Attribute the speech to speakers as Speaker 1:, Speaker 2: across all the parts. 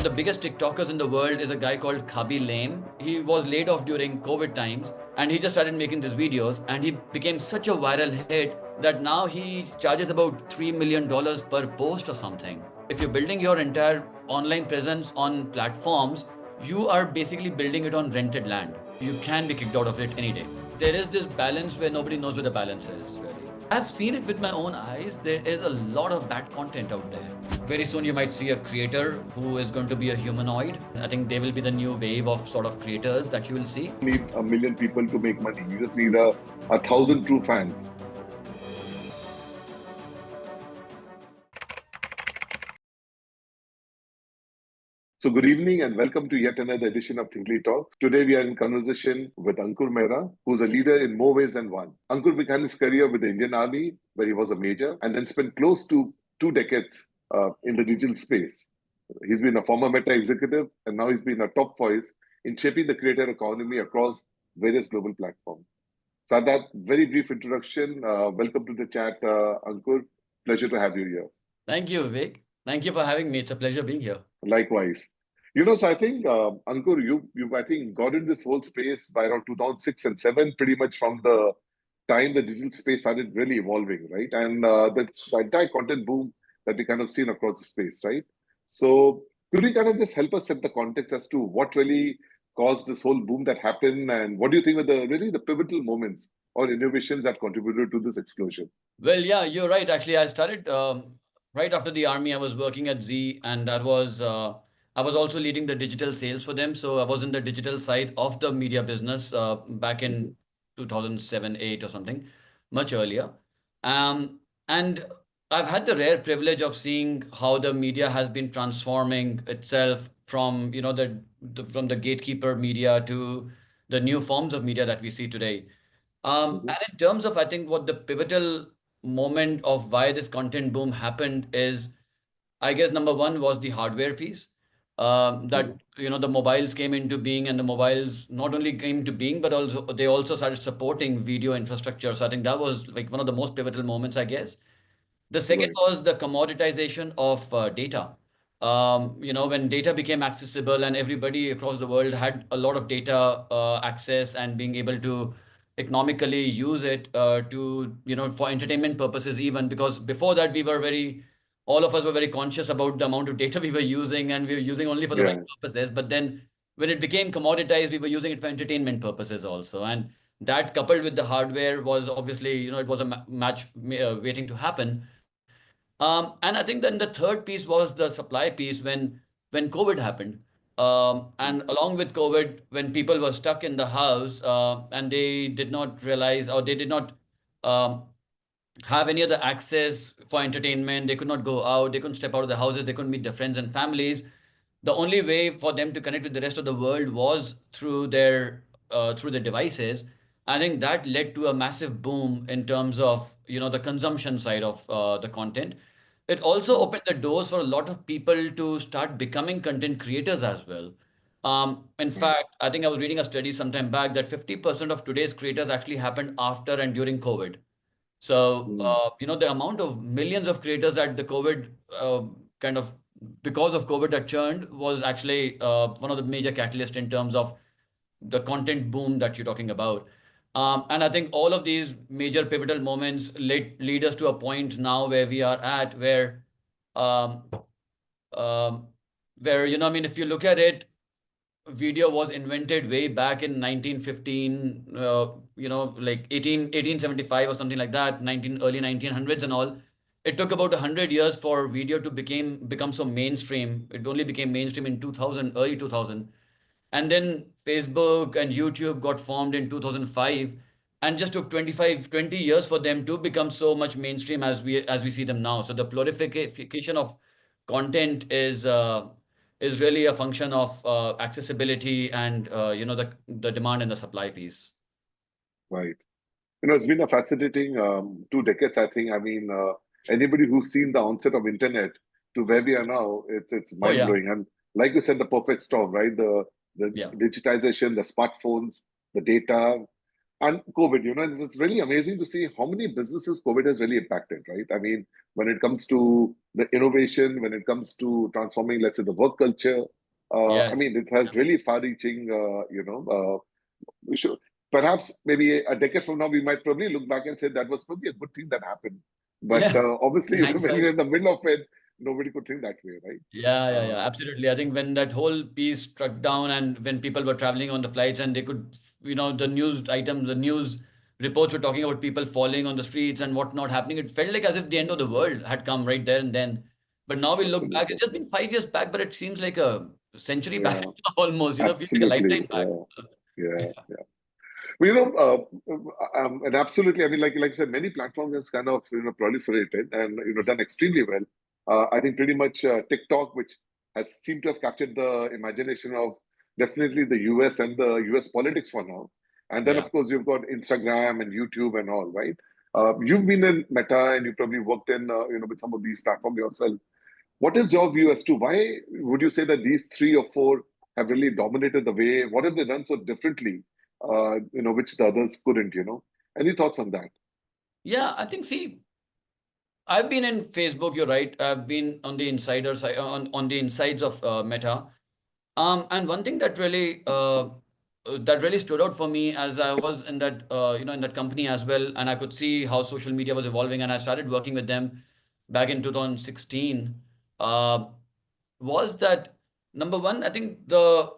Speaker 1: the biggest TikTokers in the world is a guy called Khabi Lame. He was laid off during COVID times and he just started making these videos and he became such a viral hit that now he charges about $3 million per post or something. If you're building your entire online presence on platforms, you are basically building it on rented land. You can be kicked out of it any day. There is this balance where nobody knows where the balance is, really. I've seen it with my own eyes. There is a lot of bad content out there. Very soon you might see a creator who is going to be a humanoid. I think they will be the new wave of sort of creators that you will see.
Speaker 2: You need 1 million people to make money. You just need a 1,000 true fans. So good evening and welcome to yet another edition of Thinkly Talks. Today we are in conversation with Ankur Mehra, who's a leader in more ways than one. Ankur began his career with the Indian Army, where he was a major, and then spent close to 2 decades in the digital space. He's been a former Meta executive, and now he's been a top voice in shaping the creator economy across various global platforms. So at that very brief introduction, welcome to the chat, Ankur. Pleasure to have you here.
Speaker 1: Thank you, Vivek. Thank you for having me. It's a pleasure being here.
Speaker 2: Likewise. So I think, Ankur, you I think got in this whole space by around 2006 and 7, pretty much from the time the digital space started really evolving, right? And the entire content boom that we kind of seen across the space, right? So could you kind of just help us set the context as to what really caused this whole boom that happened, and what do you think were the pivotal moments or innovations that contributed to this explosion?
Speaker 1: Well, yeah, you're right. Actually, I started right after the army. I was working at Z, and I was also leading the digital sales for them. So I was in the digital side of the media business back in 2007, 8 or something, much earlier. And I've had the rare privilege of seeing how the media has been transforming itself from from the gatekeeper media to the new forms of media that we see today.
Speaker 2: Mhm.
Speaker 1: And in terms of, I think what the pivotal moment of why this content boom happened is, I guess number one was the hardware piece. That
Speaker 2: Mhm.
Speaker 1: the mobiles came into being, and the mobiles not only came to being, but also they also started supporting video infrastructure. So I think that was like one of the most pivotal moments, I guess. The second
Speaker 2: Right.
Speaker 1: was the commoditization of data. When data became accessible and everybody across the world had a lot of data access and being able to economically use it for entertainment purposes, even because before that all of us were very conscious about the amount of data we were using, and we were using only for the right
Speaker 2: Yeah.
Speaker 1: purposes. But then when it became commoditized, we were using it for entertainment purposes also. And that coupled with the hardware was obviously, it was a match waiting to happen. And I think then the third piece was the supply piece when COVID happened. And along with COVID, when people were stuck in the house and they did not realize, or they did not um, have any other access for entertainment. They could not go out. They couldn't step out of the houses. They couldn't meet their friends and families. The only way for them to connect with the rest of the world was through their devices. I think that led to a massive boom in terms of the consumption side of the content. It also
Speaker 2: Mhm.
Speaker 1: opened the doors for a lot of people to start becoming content creators as well. In
Speaker 2: Right.
Speaker 1: fact, I think I was reading a study sometime back that 50% of today's creators actually happened after and during COVID. So,
Speaker 2: Mm.
Speaker 1: the amount of millions of creators that the COVID kind of because of COVID that churned was actually one of the major catalysts in terms of the content boom that you're talking about. And I think all of these major pivotal moments lead us to a point now where we are at, um, um, I mean, if you look at it, video was invented way back in 1915, like 1875 or something like that, early 1900s and all. It took about 100 years for video to become so mainstream. It only became mainstream in 2000, early 2000. And then Facebook and YouTube got formed in 2005, and just took 20 years for them to become so much mainstream as we see them now. So the proliferation of content is really a function of accessibility and the demand and the supply piece.
Speaker 2: Right. It's been a fascinating 2 decades, I think. I mean, anybody who's seen the onset of internet to where we are now, it's
Speaker 1: Oh
Speaker 2: mind
Speaker 1: yeah,
Speaker 2: blowing. And like you said, the perfect storm, right? The
Speaker 1: yeah.
Speaker 2: digitization, the smartphones, the data. And COVID, it's really amazing to see how many businesses COVID has really impacted, right? I mean, when it comes to the innovation, when it comes to transforming, let's say, the work culture, I
Speaker 1: Yes.
Speaker 2: mean, it has really far-reaching, we should perhaps maybe a decade from now, we might probably look back and say that was probably a good thing that happened. But
Speaker 1: Yeah.
Speaker 2: obviously,
Speaker 1: In
Speaker 2: when you're
Speaker 1: hindsight.
Speaker 2: in the middle of it, nobody could think that way, right?
Speaker 1: Yeah, absolutely. I think when that whole piece struck down and when people were traveling on the flights and they could, the news items, the news reports were talking about people falling on the streets and what not happening, it felt like as if the end of the world had come right there and then. But now we look back,
Speaker 2: Absolutely.
Speaker 1: it's just been 5 years back, but it seems like a century back
Speaker 2: Yeah,
Speaker 1: almost, feels like a
Speaker 2: absolutely.
Speaker 1: lifetime back.
Speaker 2: Yeah. Well, and absolutely. I mean, like I said, many platforms has kind of proliferated and done extremely well. I think pretty much TikTok, which has seemed to have captured the imagination of definitely the US and the US politics for now. And then,
Speaker 1: Yeah.
Speaker 2: of course, you've got Instagram and YouTube and all, right? You've been in Meta and you probably worked in with some of these platforms yourself. What is your view as to why would you say that these three or four have really dominated the way? What have they done so differently, which the others couldn't? Any thoughts on that?
Speaker 1: Yeah, I think, see, I've been in Facebook, you're right. I've been on the insider side, on the insides of Meta. And one thing that really stood out for me as I was in that in that company as well, and I could see how social media was evolving, and I started working with them back in 2016. Uh, was that number one? I think the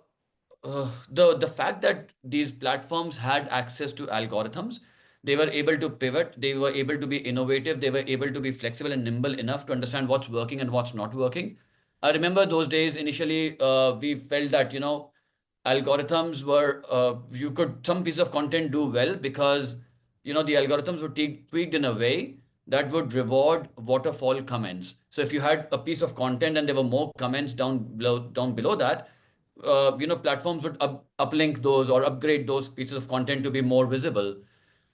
Speaker 1: fact that these platforms had access to algorithms, they were able to pivot, they were able to be innovative, they were able to be flexible and nimble enough to understand what's working and what's not working. I remember those days initially, we felt that, algorithms were, you could, some piece of content do well because, the algorithms were tweaked in a way that would reward waterfall comments. So if you had a piece of content and there were more comments down below that, platforms would uplink those or upgrade those pieces of content to be more visible.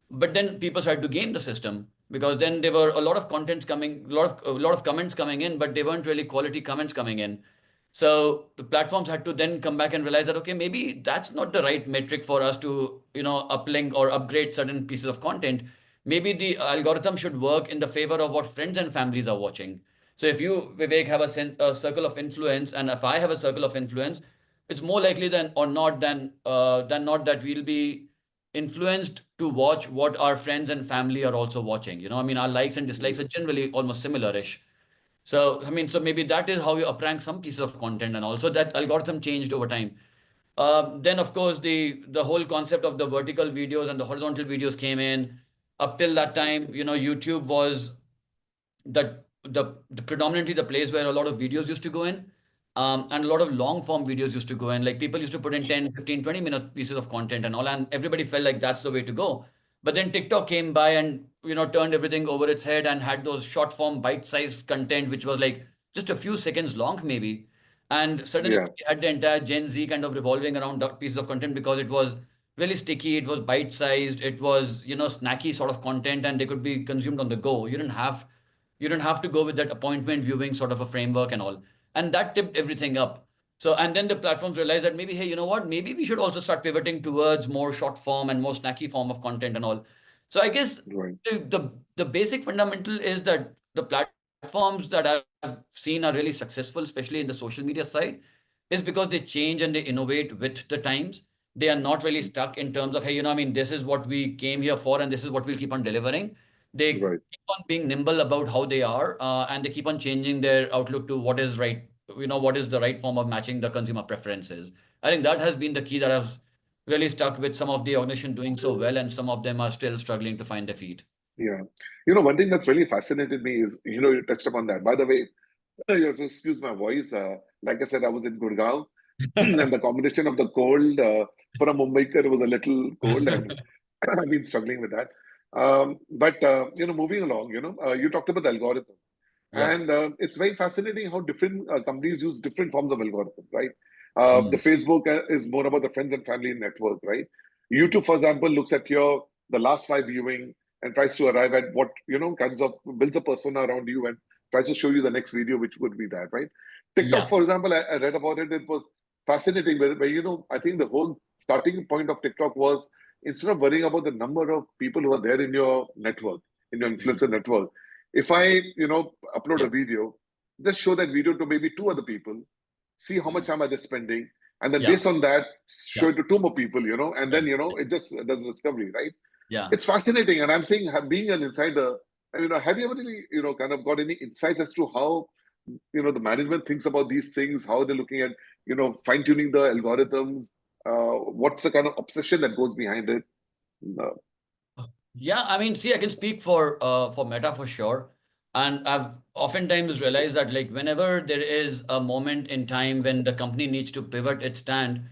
Speaker 1: But then people started to game the system because then there were a lot of contents coming, a lot of comments coming in, but they weren't really quality comments coming in. So the platforms had to then come back and realize that, okay, maybe that's not the right metric for us to, uplink or upgrade certain pieces of content. Maybe the algorithm should work in the favor of what friends and families are watching. So if you, Vivek, have a circle of influence, and if I have a circle of influence, it's more likely than not that we'll be influenced to watch what our friends and family are also watching. I mean, our likes and dislikes are generally almost similar-ish. So, I mean, so maybe that is how you uprank some pieces of content, and also that algorithm changed over time. Then, of course, the whole concept of the vertical videos and the horizontal videos came in. Up till that time, YouTube was the predominantly the place where a lot of videos used to go in, and a lot of long form videos used to go in. Like people used to put in 10, 15, 20 minute pieces of content and all, and everybody felt like that's the way to go. But then TikTok came by and turned everything over its head and had those short form bite sized content which was like just a few seconds long maybe. And suddenly
Speaker 2: Yeah,
Speaker 1: we had the entire Gen Z kind of revolving around that pieces of content because it was really sticky, it was bite sized, it was snacky sort of content, and they could be consumed on the go. You don't have to go with that appointment viewing sort of a framework and all. And that tipped everything up. So, and then the platforms realized that maybe, hey, you know what? Maybe we should also start pivoting towards more short form and more snacky form of content and all. So, I guess
Speaker 2: right.
Speaker 1: the basic fundamental is that the platforms that I've seen are really successful, especially in the social media side, is because they change and they innovate with the times. They are not really stuck in terms of, hey, I mean, this is what we came here for and this is what we'll keep on delivering. They
Speaker 2: Right.
Speaker 1: keep on being nimble about how they are, and they keep on changing their outlook to what is right, what is the right form of matching the consumer preferences. I think that has been the key that has really stuck with some of the organization doing so well, and some of them are still struggling to find their feet.
Speaker 2: Yeah. One thing that's really fascinated me is, you touched upon that. By the way, you have to excuse my voice. Like I said, I was in Gurgaon, and the combination of the cold for a Mumbaiker was a little cold, and I've been struggling with that. But moving along, you talked about the algorithm.
Speaker 1: Yeah.
Speaker 2: And it's very fascinating how different companies use different forms of algorithm, right? The
Speaker 1: Mm.
Speaker 2: Facebook is more about the friends and family network, right? YouTube, for example, looks at your the last five viewing and tries to arrive at what kinds of builds a persona around you and tries to show you the next video, which would be that, right? TikTok,
Speaker 1: Yeah.
Speaker 2: for example, I read about it. It was fascinating. Where I think the whole starting point of TikTok was instead of worrying about the number of people who are there in your network, in your
Speaker 1: Mhm.
Speaker 2: influencer network, if I, upload a
Speaker 1: Yeah.
Speaker 2: video, just show that video to maybe two other people, see how much
Speaker 1: Mhm.
Speaker 2: time are they spending, and then
Speaker 1: Yeah.
Speaker 2: based on that, show
Speaker 1: Yeah.
Speaker 2: it to two more people, and then,
Speaker 1: Right.
Speaker 2: it just does discovery, right?
Speaker 1: Yeah.
Speaker 2: It's fascinating. And I'm saying, being an insider, and, have you ever really, kind of got any insights as to how, the management thinks about these things, how they're looking at, fine tuning the algorithms? What's the kind of obsession that goes behind it? Uh,
Speaker 1: Yeah, I mean, see, I can speak for Meta for sure. And I've oftentimes realized that like whenever there is a moment in time when the company needs to pivot its stand,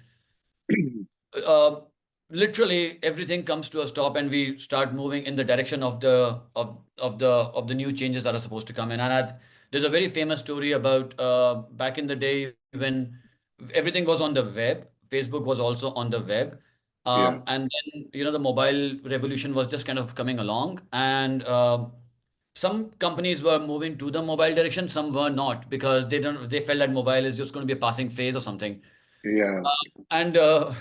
Speaker 1: uh, literally everything comes to a stop and we start moving in the direction of the new changes that are supposed to come in. And there's a very famous story about back in the day when everything was on the web. Facebook was also on the web.
Speaker 2: yeah,
Speaker 1: And then, the mobile revolution was just kind of coming along. And some companies were moving to the mobile direction, some were not because they felt that mobile is just going to be a passing phase or something.
Speaker 2: yeah,
Speaker 1: And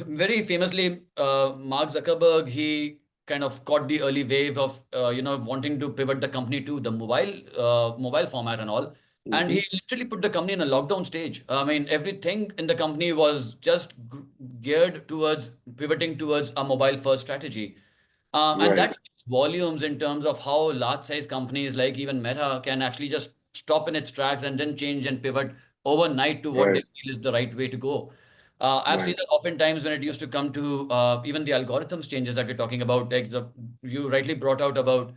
Speaker 1: very famously, Mark Zuckerberg, he kind of caught the early wave of wanting to pivot the company to the mobile format and all. And
Speaker 2: hmm,
Speaker 1: he literally put the company in a lockdown stage. I mean, everything in the company was just geared towards pivoting towards a mobile first strategy. And
Speaker 2: right,
Speaker 1: that speaks volumes in terms of how large size companies like even Meta can actually just stop in its tracks and then change and pivot overnight to what they
Speaker 2: right,
Speaker 1: feel is the right way to go. I've seen
Speaker 2: right,
Speaker 1: that oftentimes when it used to come to even the algorithms changes that we're talking about, like you rightly brought out about,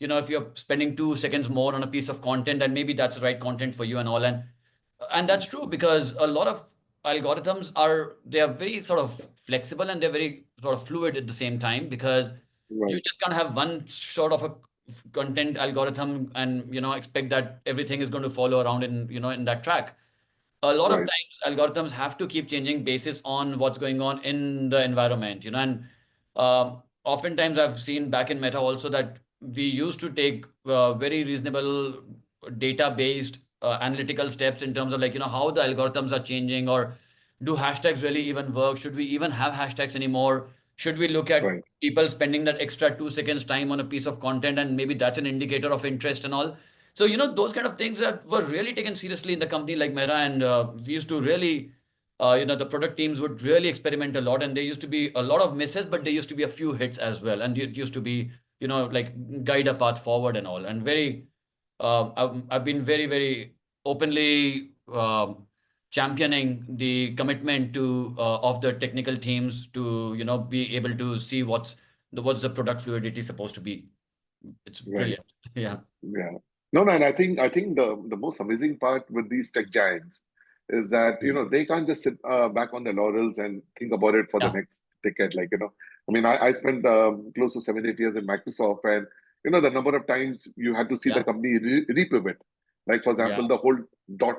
Speaker 1: if you're spending 2 seconds more on a piece of content and maybe that's the right content for you and all. And that's true because a lot of algorithms they are very sort of flexible and they're very sort of fluid at the same time because you
Speaker 2: right,
Speaker 1: just can't have one sort of a content algorithm and expect that everything is going to follow around in that track. A lot of
Speaker 2: right,
Speaker 1: times algorithms have to keep changing basis on what's going on in the environment, and oftentimes I've seen back in Meta also that we used to take very reasonable data based analytical steps in terms of like how the algorithms are changing, or do hashtags really even work? Should we even have hashtags anymore? Should we look at
Speaker 2: right,
Speaker 1: people spending that extra 2 seconds time on a piece of content and maybe that's an indicator of interest and all? So, those kind of things that were really taken seriously in the company like Meta, and we used to really, the product teams would really experiment a lot, and there used to be a lot of misses, but there used to be a few hits as well, and it used to be, like guide a path forward and all, and I've been very, very openly championing the commitment to of the technical teams to, be able to see what's the product fluidity supposed to be. It's
Speaker 2: right.
Speaker 1: brilliant. Yeah.
Speaker 2: Yeah. No, no, and I think the most amazing part with these tech giants is that
Speaker 1: Mm.
Speaker 2: they can't just sit back on their laurels and think about it for the
Speaker 1: Yeah.
Speaker 2: next decade. Like I mean, I spent close to 7 8 years in Microsoft, and the number of times you had to see the
Speaker 1: Yeah.
Speaker 2: company repivot. Like for
Speaker 1: Yeah.
Speaker 2: example, the whole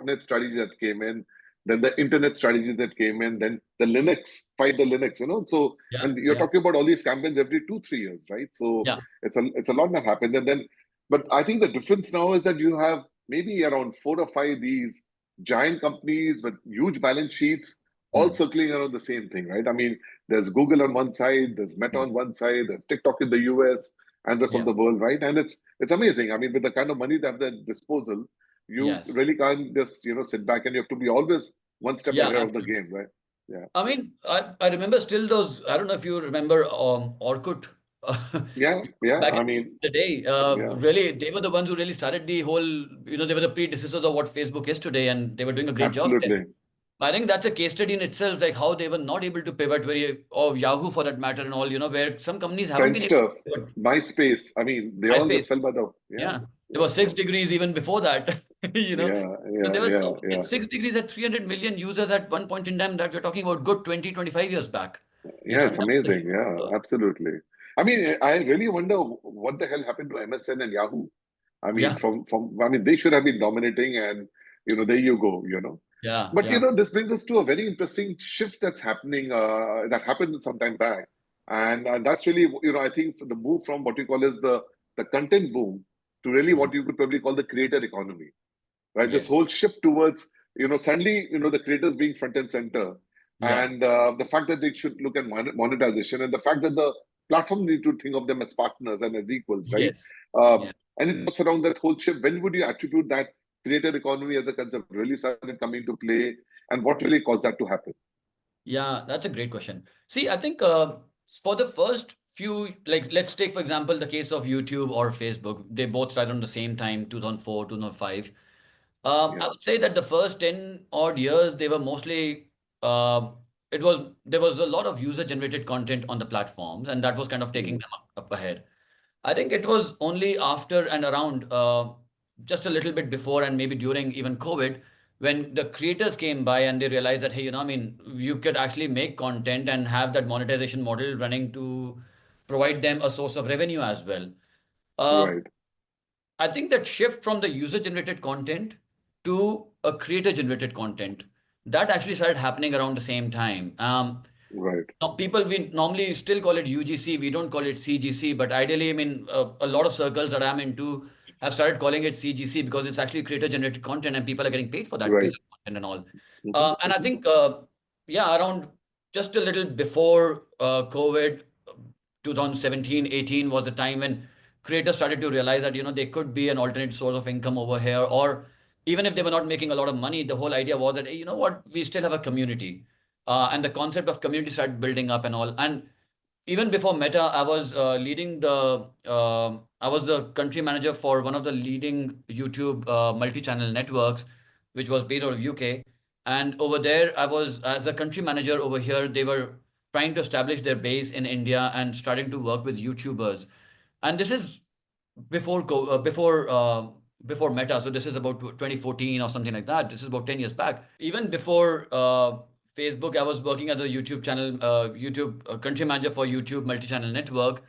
Speaker 2: .NET strategy that came in, then the internet strategy that came in, then the Linux fight the Linux. So
Speaker 1: Yeah.
Speaker 2: and you're
Speaker 1: Yeah.
Speaker 2: talking about all these campaigns every 2 3 years, right? So
Speaker 1: Yeah.
Speaker 2: it's a lot that happens, and then but I think the difference now is that you have maybe around four or five these giant companies with huge balance sheets all
Speaker 1: Mm.
Speaker 2: circling around the same thing, right? I mean, there's Google on one side, there's Meta
Speaker 1: Mm.
Speaker 2: on one side, there's TikTok in the US and rest of
Speaker 1: Yeah.
Speaker 2: the world, right? And it's amazing. I mean, with the kind of money they have at their disposal, you
Speaker 1: Yes.
Speaker 2: really can't just sit back, and you have to be always one step
Speaker 1: Yeah.
Speaker 2: ahead of the
Speaker 1: Absolutely.
Speaker 2: game, right? Yeah.
Speaker 1: I mean, I remember still those. I don't know if you remember Orkut.
Speaker 2: Yeah, yeah.
Speaker 1: Back
Speaker 2: I
Speaker 1: in
Speaker 2: mean,
Speaker 1: the day,
Speaker 2: yeah,
Speaker 1: really, they were the ones who really started the whole. They were the predecessors of what Facebook is today, and they were doing a great job there.
Speaker 2: absolutely.
Speaker 1: I think that's a case study in itself, like how they were not able to pivot or Yahoo for that matter, and all. Where some companies haven't been able
Speaker 2: Friendster,
Speaker 1: to pivot.
Speaker 2: MySpace. I mean, they all
Speaker 1: MySpace.
Speaker 2: just fell by the yeah,
Speaker 1: Yeah, there
Speaker 2: yeah,
Speaker 1: was 6 degrees even before that. you know,
Speaker 2: yeah,
Speaker 1: so
Speaker 2: yeah,
Speaker 1: there was
Speaker 2: yeah,
Speaker 1: so many
Speaker 2: yeah.
Speaker 1: 6 degrees at 300 million users at one point in time that we're talking about good 20-25 years back.
Speaker 2: Yeah,
Speaker 1: And
Speaker 2: it's
Speaker 1: that was a
Speaker 2: amazing.
Speaker 1: huge
Speaker 2: Yeah,
Speaker 1: number.
Speaker 2: absolutely. I mean, I really wonder what the hell happened to MSN and Yahoo. I mean,
Speaker 1: Yeah,
Speaker 2: from I mean, they should have been dominating, and there you go.
Speaker 1: yeah,
Speaker 2: But
Speaker 1: yeah,
Speaker 2: this brings us to a very interesting shift that's happening. That happened some time back, and that's really I think the move from what you call as the content boom to really
Speaker 1: mm,
Speaker 2: what you could probably call the creator economy, right? This
Speaker 1: yes,
Speaker 2: whole shift towards, suddenly, the creators being front and center,
Speaker 1: yeah,
Speaker 2: and the fact that they should look at monetization, and the fact that the platforms need to think of them as partners and as equals, right?
Speaker 1: Yes. Yeah.
Speaker 2: Any thoughts around that whole shift? When would you attribute that creator economy as a concept really started coming to play, and what really caused that to happen?
Speaker 1: Yeah, that's a great question. See, I think for the first few, like, let's take, for example, the case of YouTube or Facebook. They both started on the same time, 2004, 2005. I
Speaker 2: Yeah.
Speaker 1: would say that the first 10 odd years, they were mostly, uh, there was a lot of user-generated content on the platforms, and that was kind of taking
Speaker 2: Mm,
Speaker 1: them up ahead. I think it was only after and around just a little bit before and maybe during even COVID when the creators came by and they realized that, hey, I mean, you could actually make content and have that monetization model running to provide them a source of revenue as well. Uh,
Speaker 2: right.
Speaker 1: I think that shift from the user-generated content to a creator-generated content, that actually started happening around the same time.
Speaker 2: Right.
Speaker 1: Now, people, we normally still call it UGC. We don't call it CGC, but ideally, I mean, a lot of circles that I'm into have started calling it CGC because it's actually creator-generated content and people are getting paid for that piece
Speaker 2: Right.
Speaker 1: of content and all.
Speaker 2: Hmm.
Speaker 1: And I
Speaker 2: Hmm.
Speaker 1: think, yeah, around just a little before COVID, 2017, 18 was the time when creators started to realize that, they could be an alternate source of income over here. Or even if they were not making a lot of money, the whole idea was that, hey, you know what, we still have a community and the concept of community started building up and all. And even before Meta, I was I was the country manager for one of the leading YouTube multi-channel networks, which was based out of UK. And over there, I was as a country manager over here. They were trying to establish their base in India and starting to work with YouTubers. And this is before before Meta. So this is about 2014 or something like that. This is about 10 years back. Even before Facebook, I was working as a YouTube channel, YouTube country manager for YouTube multi-channel network.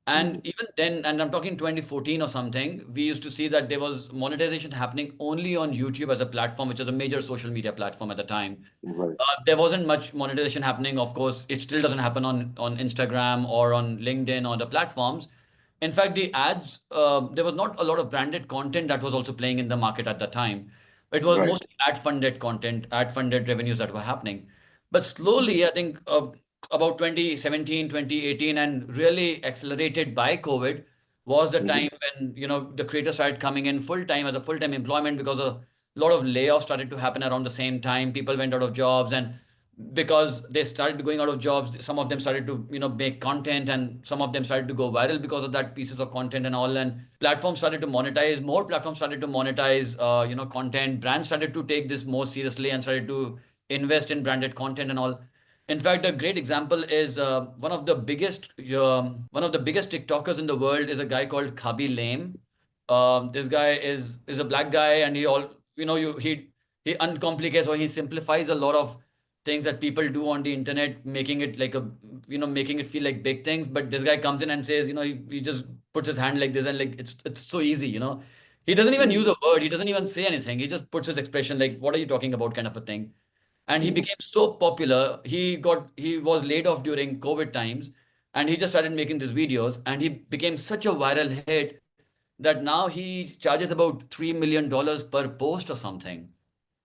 Speaker 1: And
Speaker 2: Hmm.
Speaker 1: even then, and I'm talking 2014 or something, we used to see that there was monetization happening only on YouTube as a platform, which is a major social media platform at the time.
Speaker 2: Right.
Speaker 1: There wasn't much monetization happening. Of course, it still doesn't happen on Instagram or on LinkedIn or the platforms. In fact, the ads, there was not a lot of branded content that was also playing in the market at that time. It was
Speaker 2: Right.
Speaker 1: mostly ad-funded content, ad-funded revenues that were happening. But
Speaker 2: Hmm.
Speaker 1: slowly, I think about 2017, 2018, and really accelerated by COVID was the
Speaker 2: Hmm.
Speaker 1: time when, the creators started coming in full time as a full-time employment because a lot of layoffs started to happen around the same time. People went out of jobs, and because they started going out of jobs, some of them started to make content, and some of them started to go viral because of that pieces of content and all. And platforms started to monetize. More platforms started to monetize content. Brands started to take this more seriously and started to invest in branded content and all. In fact, a great example is one of the biggest TikTokers in the world is a guy called Khabi Lame. This guy is a black guy, and he all you know you he uncomplicates or he simplifies a lot of things that people do on the internet, making it like making it feel like big things. But this guy comes in and says, he just puts his hand like this, and like it's so easy. He doesn't even use
Speaker 2: Hmm.
Speaker 1: a word. He doesn't even say anything. He just puts his expression like, "What are you talking about?" kind of a thing. And he
Speaker 2: Hmm.
Speaker 1: became so popular. He was laid off during COVID times, and he just started making these videos, and he became such a viral hit that now he charges about $3 million per post or something.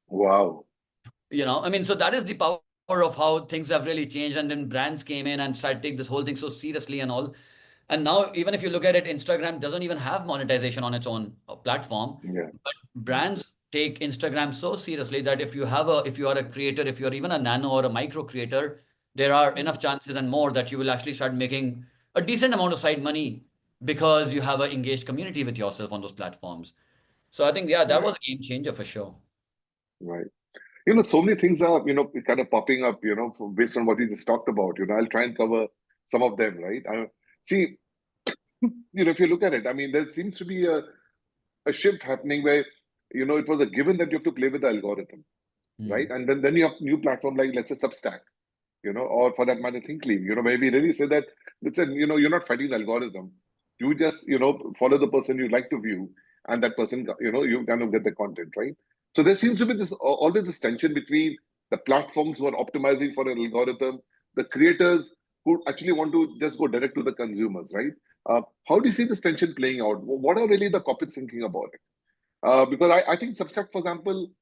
Speaker 2: Wow.
Speaker 1: I mean, so that is the power of how things have really changed. And then brands came in and started take this whole thing so seriously and all. And now, even if you look at it, Instagram doesn't even have monetization on its own platform.
Speaker 2: Yeah.
Speaker 1: But brands take Instagram so seriously that if you are a creator, if you're even a nano or a micro creator, there are
Speaker 2: Hmm.
Speaker 1: enough chances and more that you will actually start making a decent amount of side money because you have an engaged community with yourself on those platforms. So I think, yeah, that was
Speaker 2: Right.
Speaker 1: a game changer for sure.
Speaker 2: Right. So many things are, kind of popping up, based on what you just talked about. I'll try and cover some of them, right? See, if you look at it, I mean, there seems to be a shift happening where, it was a given that you have to play with the algorithm, right?
Speaker 1: Hmm.
Speaker 2: And then you have new platform like, let's say, Substack, or for that matter, ThinkLeave, where we really say that, listen, you're not fighting the algorithm. You just, follow the person you like to view, and that person, you kind of get the content, right? So there seems to be this always this tension between the platforms who are optimizing for an algorithm, the creators who actually want to just go direct to the consumers, right? How do you see this tension playing out? What are really the corporates thinking about it? Because I think Substack, for example,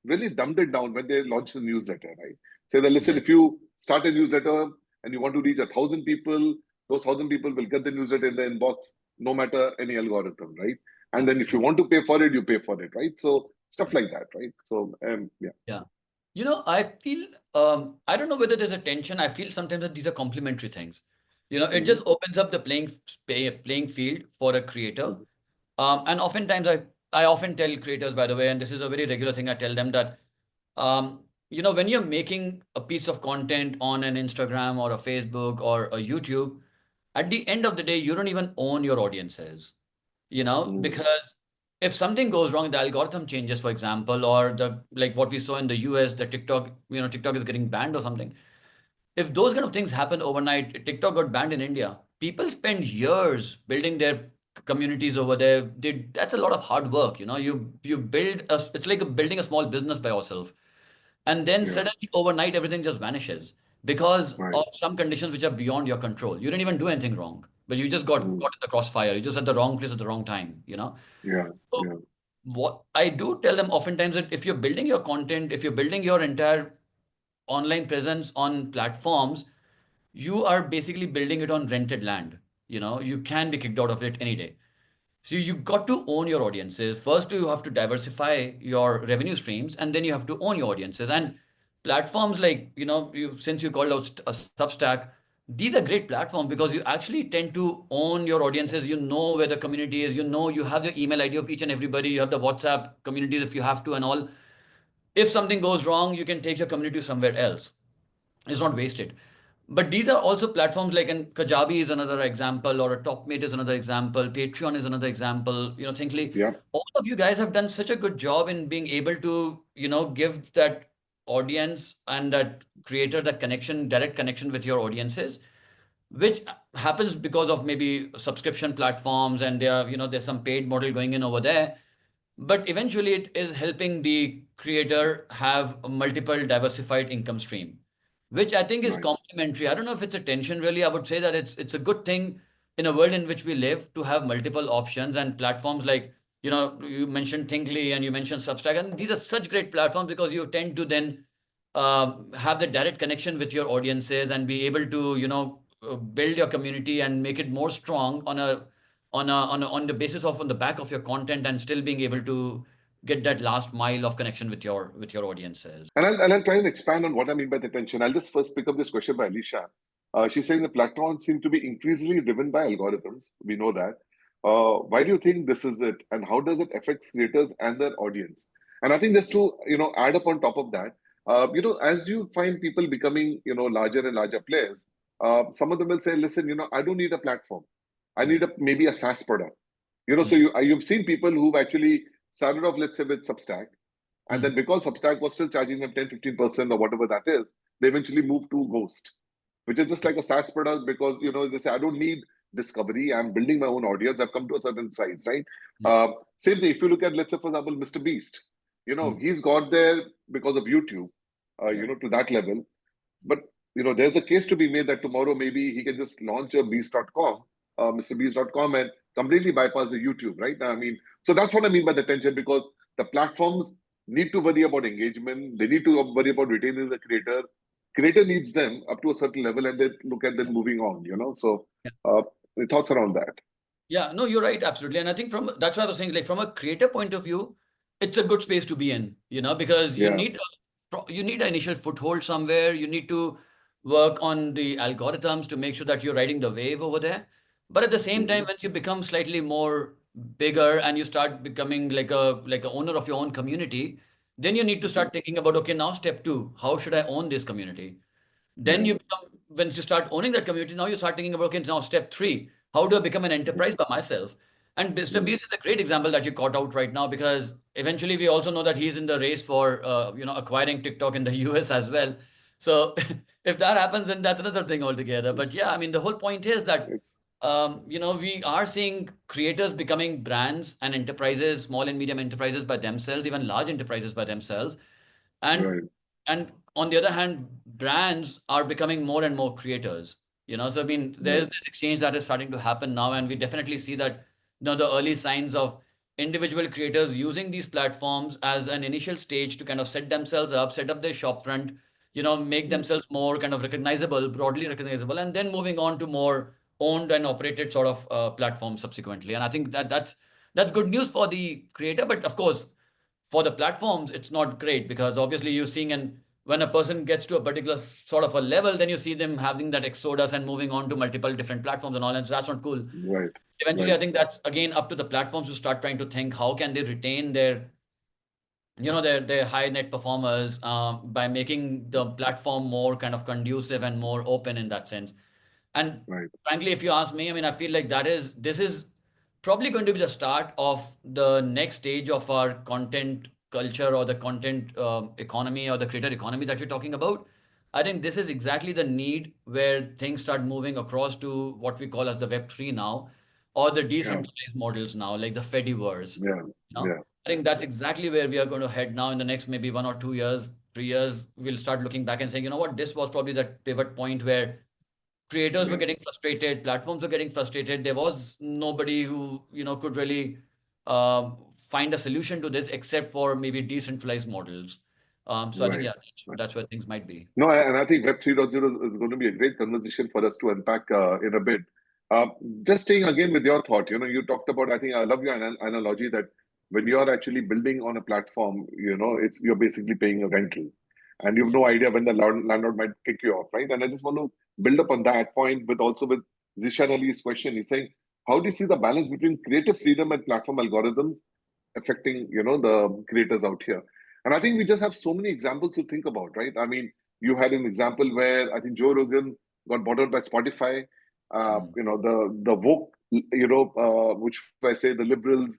Speaker 2: really dumbed it down when they launched the newsletter, right? Say that, listen,
Speaker 1: Yes.
Speaker 2: if you start a newsletter and you want to reach 1,000 people, those 1,000 people will get the newsletter in the inbox, no matter any algorithm, right? And
Speaker 1: Yeah.
Speaker 2: then if you want to pay for it, you pay for it, right? So stuff like that, right? So yeah.
Speaker 1: Yeah. I feel, I don't know whether there's a tension. I feel sometimes that these are complementary things. It
Speaker 2: Hmm.
Speaker 1: just opens up the playing field for a creator. And oftentimes I often tell creators, by the way, and this is a very regular thing, I tell them that, when you're making a piece of content on an Instagram or a Facebook or a YouTube, at the end of the day, you don't even own your audiences,
Speaker 2: Hmm.
Speaker 1: because if something goes wrong, the algorithm changes, for example, or the like what we saw in the US, the TikTok is getting banned or something. If those kind of things happen overnight, TikTok got banned in India. People spend years building their communities over there. That's a lot of hard work. You build it's like building a small business by yourself, and then
Speaker 2: Yeah.
Speaker 1: suddenly overnight everything just vanishes because
Speaker 2: Right.
Speaker 1: of some conditions which are beyond your control. You didn't even do anything wrong, but you just got
Speaker 2: Mm.
Speaker 1: caught in the crossfire. You just at the wrong place at the wrong time.
Speaker 2: Yeah.
Speaker 1: So
Speaker 2: Yeah.
Speaker 1: what I do tell them oftentimes, that if you're building your content, if you're building your entire online presence on platforms, you are basically building it on rented land. You can be kicked out of it any day. So you got to own your audiences. First, you have to diversify your revenue streams, and then you have to own your audiences. And platforms like, since you called out a Substack, these are great platforms because you actually tend to own your audiences. You know where the community is. You have the email ID of each and everybody. You have the WhatsApp communities if you have to and all. If something goes wrong, you can take your community somewhere else. It's not wasted. But these are also platforms like, and Kajabi is another example, or a Topmate is another example, Patreon is another example. Thinkly,
Speaker 2: Yeah.
Speaker 1: all of you guys have done such a good job in being able to, give that audience and that creator that connection, direct connection with your audiences, which happens because of maybe subscription platforms, and there's some paid model going in over there. But eventually it is helping the creator have a multiple diversified income stream, which I think is
Speaker 2: Right.
Speaker 1: complementary. I don't know if it's a tension really. I would say that it's a good thing in a world in which we live to have multiple options, and platforms like, you mentioned Thinkly and you mentioned Substack, and these are such great platforms because you tend to then have the direct connection with your audiences and be able to, build your community and make it more strong on the basis of on the back of your content, and still being able to get that last mile of connection with your audiences.
Speaker 2: And I'll try and expand on what I mean by the tension. I'll just first pick up this question by Alicia. She's saying the platforms seem to be increasingly driven by algorithms. We know that. Why do you think this is it, and how does it affect creators and their audience? And I think just to add up on top of that, as you find people becoming larger and larger players, some of them will say, listen, I don't need a platform. I
Speaker 1: Mm,
Speaker 2: need a maybe a SaaS product. So
Speaker 1: mm,
Speaker 2: you've seen people who've actually started off, let's say, with Substack, and
Speaker 1: mm,
Speaker 2: then because Substack was still charging them 10-15% or whatever that is, they eventually moved to Ghost, which is just like a SaaS product because they say, I don't need discovery. I'm building my own audience. I've come to a certain size, right?
Speaker 1: yeah,
Speaker 2: Same thing. If you look at, let's say, for example, Mr. Beast,
Speaker 1: mm,
Speaker 2: he's got there because of YouTube,
Speaker 1: yeah,
Speaker 2: to that level. But there's a case to be made that tomorrow maybe he can just launch a beast.com, mrbeast.com, and completely bypass the YouTube, right? I mean, so that's what I mean by the tension, because the platforms need to worry about engagement. They need to worry about retaining the creator. Creator needs them up to a certain level, and they look at them
Speaker 1: yeah.
Speaker 2: moving on. So,
Speaker 1: Yeah.
Speaker 2: the thoughts around that?
Speaker 1: Yeah, no, you're right, absolutely. And I think that's why I was saying, like, from a creator point of view, it's a good space to be in, because
Speaker 2: Yeah.
Speaker 1: you need an initial foothold somewhere. You need to work on the algorithms to make sure that you're riding the wave over there. But at the same time,
Speaker 2: Hmm.
Speaker 1: once you become slightly more bigger and you start becoming like a owner of your own community, then you need to
Speaker 2: Hmm.
Speaker 1: start thinking about, okay, now step two, how should I own this community? Then
Speaker 2: Yeah.
Speaker 1: you become, once you start owning that community, now you start thinking about, okay, now step three, how do I become an enterprise by myself? And Mr.
Speaker 2: Hmm.
Speaker 1: Beast is a great example that you caught out right now, because eventually we also know that he's in the race for acquiring TikTok in the US as well. So if that happens, then that's another thing altogether. But yeah, I mean, the whole point is that
Speaker 2: It's
Speaker 1: we are seeing creators becoming brands and enterprises, small and medium enterprises by themselves, even large enterprises by themselves. And
Speaker 2: right.
Speaker 1: and on the other hand, brands are becoming more and more creators. So I mean, there's
Speaker 2: Right.
Speaker 1: this exchange that is starting to happen now, and we definitely see that, the early signs of individual creators using these platforms as an initial stage to kind of set themselves up, set up their shop front, make
Speaker 2: Hmm.
Speaker 1: themselves more kind of recognizable, broadly recognizable, and then moving on to more owned and operated sort of platforms subsequently. And I think that's good news for the creator. But of course, for the platforms, it's not great because obviously you're seeing, and when a person gets to a particular sort of a level, then you see them having that exodus and moving on to multiple different platforms and all, and so that's not cool.
Speaker 2: Right.
Speaker 1: Eventually,
Speaker 2: Right.
Speaker 1: I think that's again up to the platforms to start trying to think how can they retain their, their high net performers, by making the platform more kind of conducive and more open in that sense. And
Speaker 2: Right.
Speaker 1: frankly, if you ask me, I mean, I feel like this is probably going to be the start of the next stage of our content culture or the content economy or the creator economy that you're talking about. I think this is exactly the need where things start moving across to what we call as the Web3 now, or the
Speaker 2: Yeah.
Speaker 1: decentralized models now, like the Fediverse.
Speaker 2: Yeah. Yeah.
Speaker 1: I think that's exactly where we are going to head now in the next maybe 1 or 2 years, 3 years. We'll start looking back and saying, you know what, this was probably that pivot point where creators were
Speaker 2: Yeah.
Speaker 1: getting frustrated, platforms were getting frustrated. There was nobody who could really um, find a solution to this except for maybe decentralized models. So I think,
Speaker 2: Right.
Speaker 1: yeah, that's where things might be.
Speaker 2: No, and I think Web 3.0 is going to be a great conversation for us to unpack in a bit. Uh, just staying again with your thought, you talked about, I think I love your analogy that when you're actually building on a platform, you're basically paying a rental and you have
Speaker 1: Yeah,
Speaker 2: no idea when the landlord might kick you off, right? And I just want to build up on that point with also with Zishan Ali's question. He's saying, how do you see the balance between creative freedom and platform algorithms affecting the creators out here? And I think we just have so many examples to think about, right? I mean, you had an example where I think Joe Rogan got bought out by Spotify.
Speaker 1: mm,
Speaker 2: The woke, which I say the liberals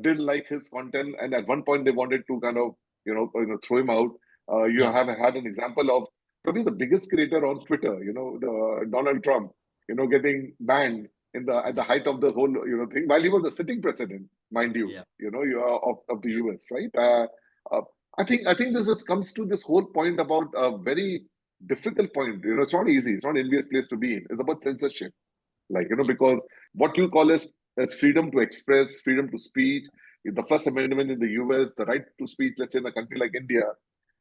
Speaker 2: didn't like his content, and at one point they wanted to kind of throw him out. You
Speaker 1: yeah,
Speaker 2: have had an example of probably the biggest creator on Twitter, the Donald Trump, getting banned in the at the height of the whole thing while he was a sitting president, mind you,
Speaker 1: yeah.
Speaker 2: you are of the US, right? Uh, I think comes to this whole point about a very difficult point. It's not easy. It's not an envious place to be in. It's about censorship, because what you call as freedom to express, freedom to speech, the First Amendment in the US, the right to speech, let's say in a country like India,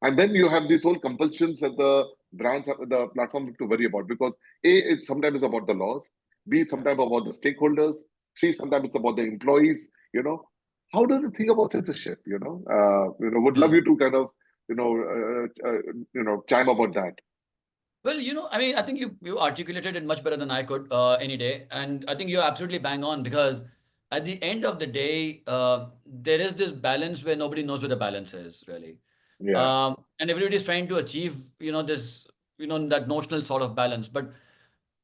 Speaker 2: and then you have these whole compulsions that the the platform have to worry about because it sometimes is about the laws, b it's
Speaker 1: Yeah.
Speaker 2: sometimes about the stakeholders, c sometimes it's about the employees. How do you think about censorship? Would love
Speaker 1: Well,
Speaker 2: you to kind of chime about that.
Speaker 1: Well, I mean, I think you articulated it much better than I could any day, and I think you're absolutely bang on because at the end of the day, there is this balance where nobody knows where the balance is really,
Speaker 2: Yeah.
Speaker 1: and everybody's trying to achieve this that notional sort of balance,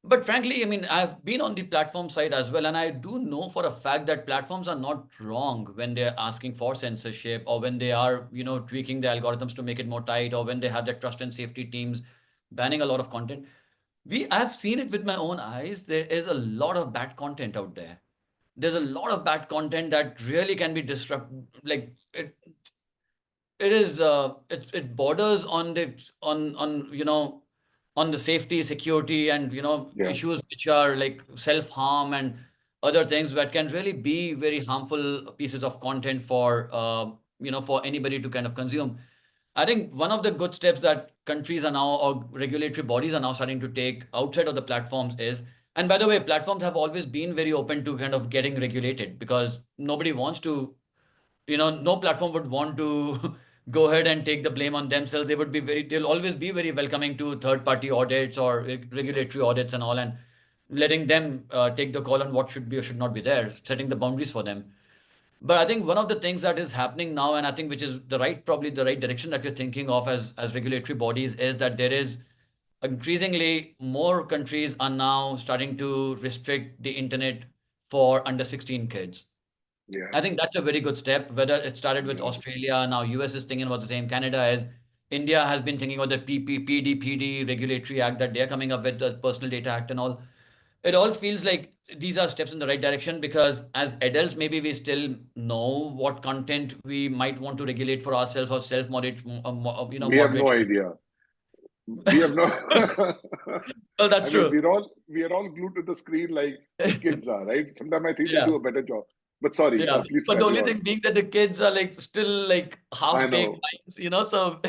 Speaker 1: but frankly, I mean, I've been on the platform side as well, and I do know for a fact that platforms are not wrong when they're asking for censorship or when they are, tweaking the algorithms to make it more tight or when they have their trust and safety teams banning a lot of content. I've seen it with my own eyes. There is a lot of bad content out there. There's a lot of bad content that really can be disrupt. Like it borders on the on on the safety, security, and
Speaker 2: Yeah.
Speaker 1: issues which are like self harm and other things that can really be very harmful pieces of content for for anybody to kind of consume. I think one of the good steps that countries are now, or regulatory bodies are now starting to take outside of the platforms is, and by the way, platforms have always been very open to kind of getting regulated because nobody wants to, no platform would want to go ahead and take the blame on themselves. They'll always be very welcoming to third party audits or regulatory audits and all, and letting them take the call on what should be or should not be there, setting the boundaries for them. But I think one of the things that is happening now, and I think which is probably the right direction that we're thinking of as regulatory bodies, is that there is increasingly more countries are now starting to restrict the internet for under 16 kids.
Speaker 2: Yeah.
Speaker 1: I think that's a very good step. Whether it started with
Speaker 2: Yeah.
Speaker 1: Australia, now US is thinking about the same. Canada is. India has been thinking about the PDPD regulatory act that they're coming up with, the Personal Data Act and all. It all feels like these are steps in the right direction because as adults, maybe we still know what content we might want to regulate for ourselves or self-moderate,
Speaker 2: We have no
Speaker 1: moderate.
Speaker 2: idea. We have no.
Speaker 1: Well, that's
Speaker 2: I mean,
Speaker 1: true.
Speaker 2: we are all glued to the screen like kids are, right? Sometimes I think they
Speaker 1: Yeah.
Speaker 2: do a better job. But sorry,
Speaker 1: Yeah,
Speaker 2: please
Speaker 1: but the
Speaker 2: carry
Speaker 1: only
Speaker 2: on.
Speaker 1: thing being that the kids are like still like
Speaker 2: I
Speaker 1: half-baked
Speaker 2: know.
Speaker 1: minds, so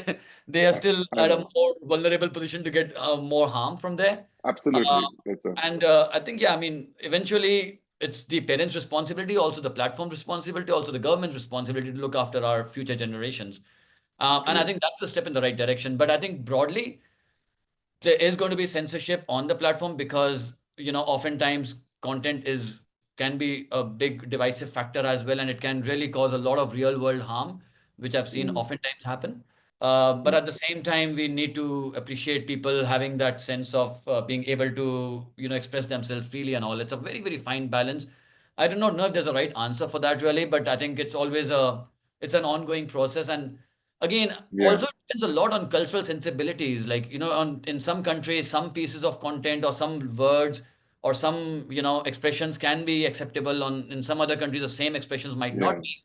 Speaker 1: they are still
Speaker 2: I
Speaker 1: at a
Speaker 2: know.
Speaker 1: more vulnerable position to get more harm from there. Uh,
Speaker 2: Absolutely. It's a
Speaker 1: and I think, yeah, I mean, eventually it's the parents' responsibility, also the platform's responsibility, also the government's responsibility to look after our future generations. And I
Speaker 2: true.
Speaker 1: think that's a step in the right direction. But I think broadly, there is going to be censorship on the platform because oftentimes content is can be a big divisive factor as well, and it can really cause a lot of real world harm, which I've seen
Speaker 2: Mm,
Speaker 1: oftentimes happen. But
Speaker 2: mm,
Speaker 1: at the same time, we need to appreciate people having that sense of being able to express themselves freely and all. It's a very very fine balance. I do not know if there's a right answer for that really, but I think it's an ongoing process. And again,
Speaker 2: yeah.
Speaker 1: also it depends a lot on cultural sensibilities. Like, on in some countries, some pieces of content or some words or some, expressions can be acceptable. In some other countries, the same expressions might not
Speaker 2: Yeah.
Speaker 1: be.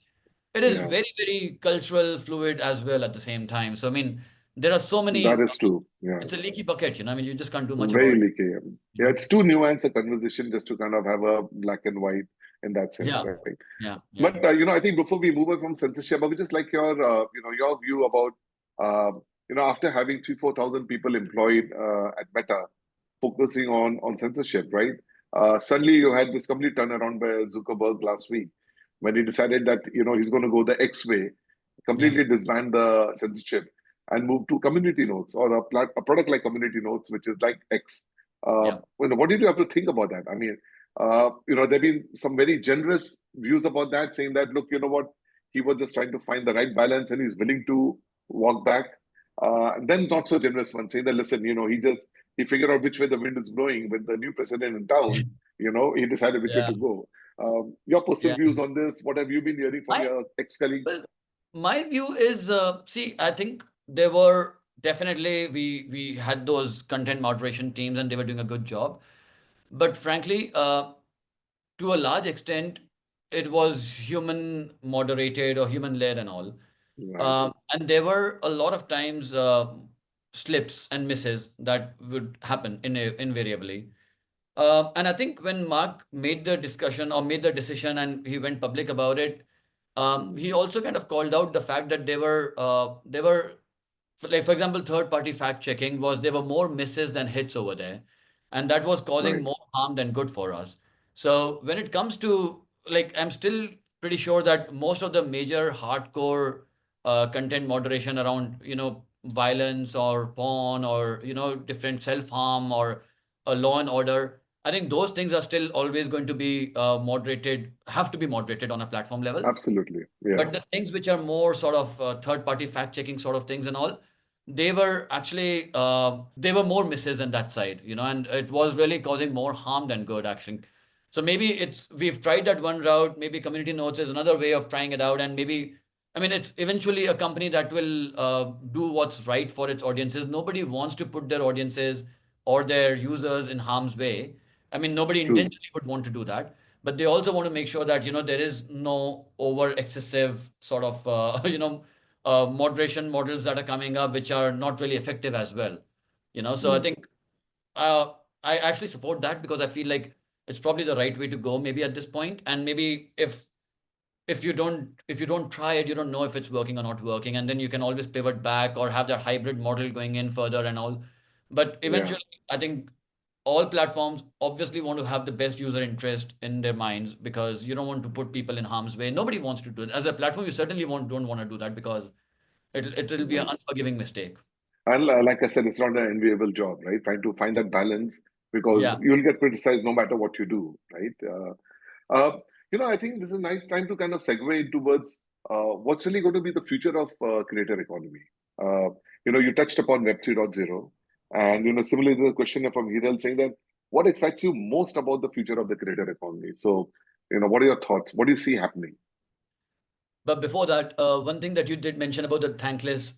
Speaker 1: It is
Speaker 2: Yeah.
Speaker 1: very, very cultural fluid as well at the same time. So, I mean, there are so
Speaker 2: That
Speaker 1: many,
Speaker 2: is true. Yeah.
Speaker 1: it's a leaky bucket, I mean, you just can't do much
Speaker 2: Very
Speaker 1: about it.
Speaker 2: leaky. Yeah, it's too nuanced a conversation just to kind of have a black and white in that sense,
Speaker 1: Yeah,
Speaker 2: right?
Speaker 1: yeah, yeah,
Speaker 2: But I think before we move on from censorship, I would just like your view about after having 3-4 thousand people employed at Meta, focusing on censorship, right? Suddenly you had this complete turnaround by Zuckerberg last week when he decided that he's going to go the X way,
Speaker 1: yeah,
Speaker 2: completely disband the censorship and move to community notes or a product like community notes, which is like X.
Speaker 1: yeah.
Speaker 2: What did you have to think about that? I mean, there've been some very generous views about that, saying that look, you know what, he was just trying to find the right balance and he's willing to walk back. And then not so generous ones saying that listen, he figured out which way the wind is blowing with the new president in town. He decided which way
Speaker 1: Yeah,
Speaker 2: to go. Your personal
Speaker 1: yeah.
Speaker 2: views on this? What have you been hearing from
Speaker 1: My
Speaker 2: your ex-colleagues?
Speaker 1: Well, my view is, see, I think there were definitely we had those content moderation teams and they were doing a good job. But frankly, to a large extent, it was human moderated or human led and all.
Speaker 2: Right,
Speaker 1: And there were a lot of times slips and misses that would happen invariably. And I think when Mark made the discussion or made the decision and he went public about it,
Speaker 2: mm,
Speaker 1: he also kind of called out the fact that there were like, for example, third party fact checking was there were more misses than hits over there, and that was causing
Speaker 2: right,
Speaker 1: more harm than good for us. So when it comes to, like, I'm still pretty sure that most of the major hardcore content moderation around violence or porn or different self harm or law and order, I think those things are still always going to be moderated, have to be moderated on a platform level.
Speaker 2: absolutely, yeah,
Speaker 1: But the things which are more sort of third-party fact-checking sort of things and all, they were actually they were more misses on that side, and it was really causing more harm than good, actually. So maybe we've tried that one route. Maybe community notes is another way of trying it out, and maybe, I mean, it's eventually a company that will do what's right for its audiences. Nobody wants to put their audiences or their users in harm's way. I mean, nobody
Speaker 2: true,
Speaker 1: intentionally would want to do that, but they also want to make sure that there is no over excessive sort of moderation models that are coming up which are not really effective as well. So I
Speaker 2: mm,
Speaker 1: think I actually support that because I feel like it's probably the right way to go maybe at this point. And maybe if you don't try it, you don't know if it's working or not working, and then you can always pivot back or have that hybrid model going in further and all. But
Speaker 2: yeah.
Speaker 1: eventually, I think all platforms obviously want to have the best user interest in their minds because you don't want to put people in harm's way. Nobody wants to do it. As a platform, you certainly don't want to do that because it'll be an
Speaker 2: And,
Speaker 1: unforgiving mistake.
Speaker 2: like I said, it's not an enviable job, right? Trying to find that balance because
Speaker 1: Yeah.
Speaker 2: you'll get criticized no matter what you do, right? I think this is a nice time to kind of segue towards what's really going to be the future of creator economy. Uh, you touched upon Web 3.0, and similarly, there's a question from Hiral saying that what excites you most about the future of the creator economy? So, what are your thoughts? What do you see happening?
Speaker 1: But before that, one thing that you did mention about the thankless,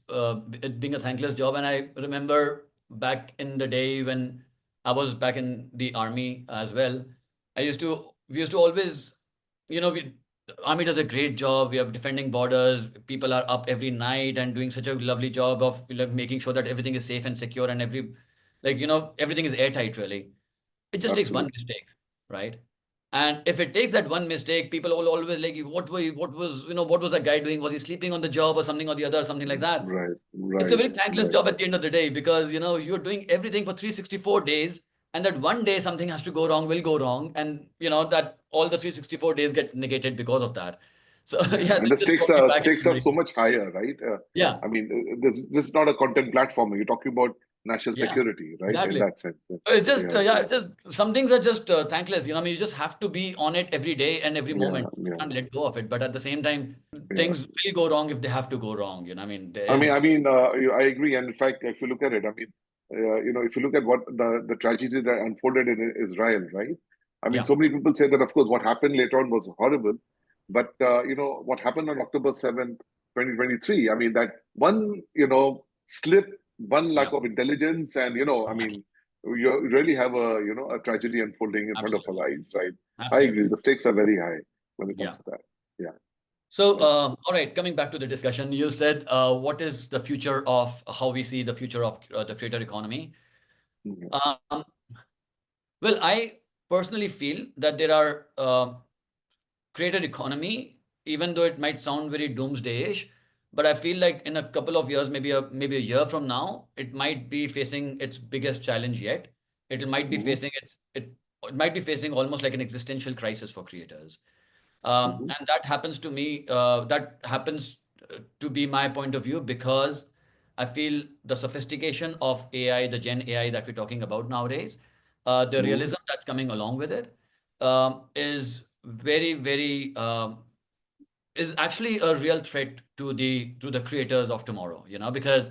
Speaker 1: it being a thankless job, and I remember back in the day when I was back in the army as well, we used to always, the army does a great job. We are defending borders. People are up every night and doing such a lovely job of making sure that everything is safe and secure and everything is airtight really. It just takes one
Speaker 2: Absolutely.
Speaker 1: mistake, right? And if it takes that one mistake, people will always like, what was that guy doing? Was he sleeping on the job or something or the other, something like that?
Speaker 2: Right,
Speaker 1: It's a
Speaker 2: right,
Speaker 1: very thankless
Speaker 2: right.
Speaker 1: job at the end of the day, because you're doing everything for 364 days, and that one day something has to go wrong, will go wrong, and that all the 364 days get negated because of that. So
Speaker 2: Yeah,
Speaker 1: yeah,
Speaker 2: and the
Speaker 1: this brought me back
Speaker 2: stakes are
Speaker 1: into
Speaker 2: so much higher, right?
Speaker 1: yeah,
Speaker 2: I mean, this is not a content platform. You're talking about national
Speaker 1: yeah,
Speaker 2: security, right? In
Speaker 1: exactly.
Speaker 2: that sense.
Speaker 1: It's just
Speaker 2: Yeah,
Speaker 1: yeah, it's just some things are just thankless. I mean, you just have to be on it every day and every
Speaker 2: yeah,
Speaker 1: moment. You
Speaker 2: yeah,
Speaker 1: can't let go of it. But at the same time,
Speaker 2: yeah.
Speaker 1: things will go wrong if they have to go wrong. I mean, there
Speaker 2: I
Speaker 1: is
Speaker 2: mean, I agree. And in fact, if you look at it, I mean, if you look at what the tragedy that unfolded in Israel, right? I mean,
Speaker 1: yeah,
Speaker 2: so many people say that, of course, what happened later on was horrible, but what happened on October 7th, 2023. I mean, that one, slip, one
Speaker 1: yeah,
Speaker 2: lack of intelligence, and I
Speaker 1: exactly,
Speaker 2: mean, you really have a tragedy unfolding in front of our
Speaker 1: absolutely,
Speaker 2: eyes, right? I agree.
Speaker 1: absolutely.
Speaker 2: The stakes are very high when it
Speaker 1: Yeah.
Speaker 2: comes to that. Yeah,
Speaker 1: So,
Speaker 2: yeah.
Speaker 1: all right, coming back to the discussion, you said, what is the future of how we see the future of the creator economy?
Speaker 2: Mhm.
Speaker 1: Um, well, I personally feel that there are creator economy, even though it might sound very doomsday-ish, but I feel like in a couple of years, maybe a year from now, it might be facing its biggest challenge yet. It might be
Speaker 2: Mhm.
Speaker 1: facing it might be facing almost like an existential crisis for creators.
Speaker 2: Mhm.
Speaker 1: And that happens to me, that happens to be my point of view, because I feel the sophistication of AI, the Gen AI that we're talking about nowadays, the
Speaker 2: Mhm.
Speaker 1: realism that's coming along with it, is very, very, is actually a real threat to the creators of tomorrow, because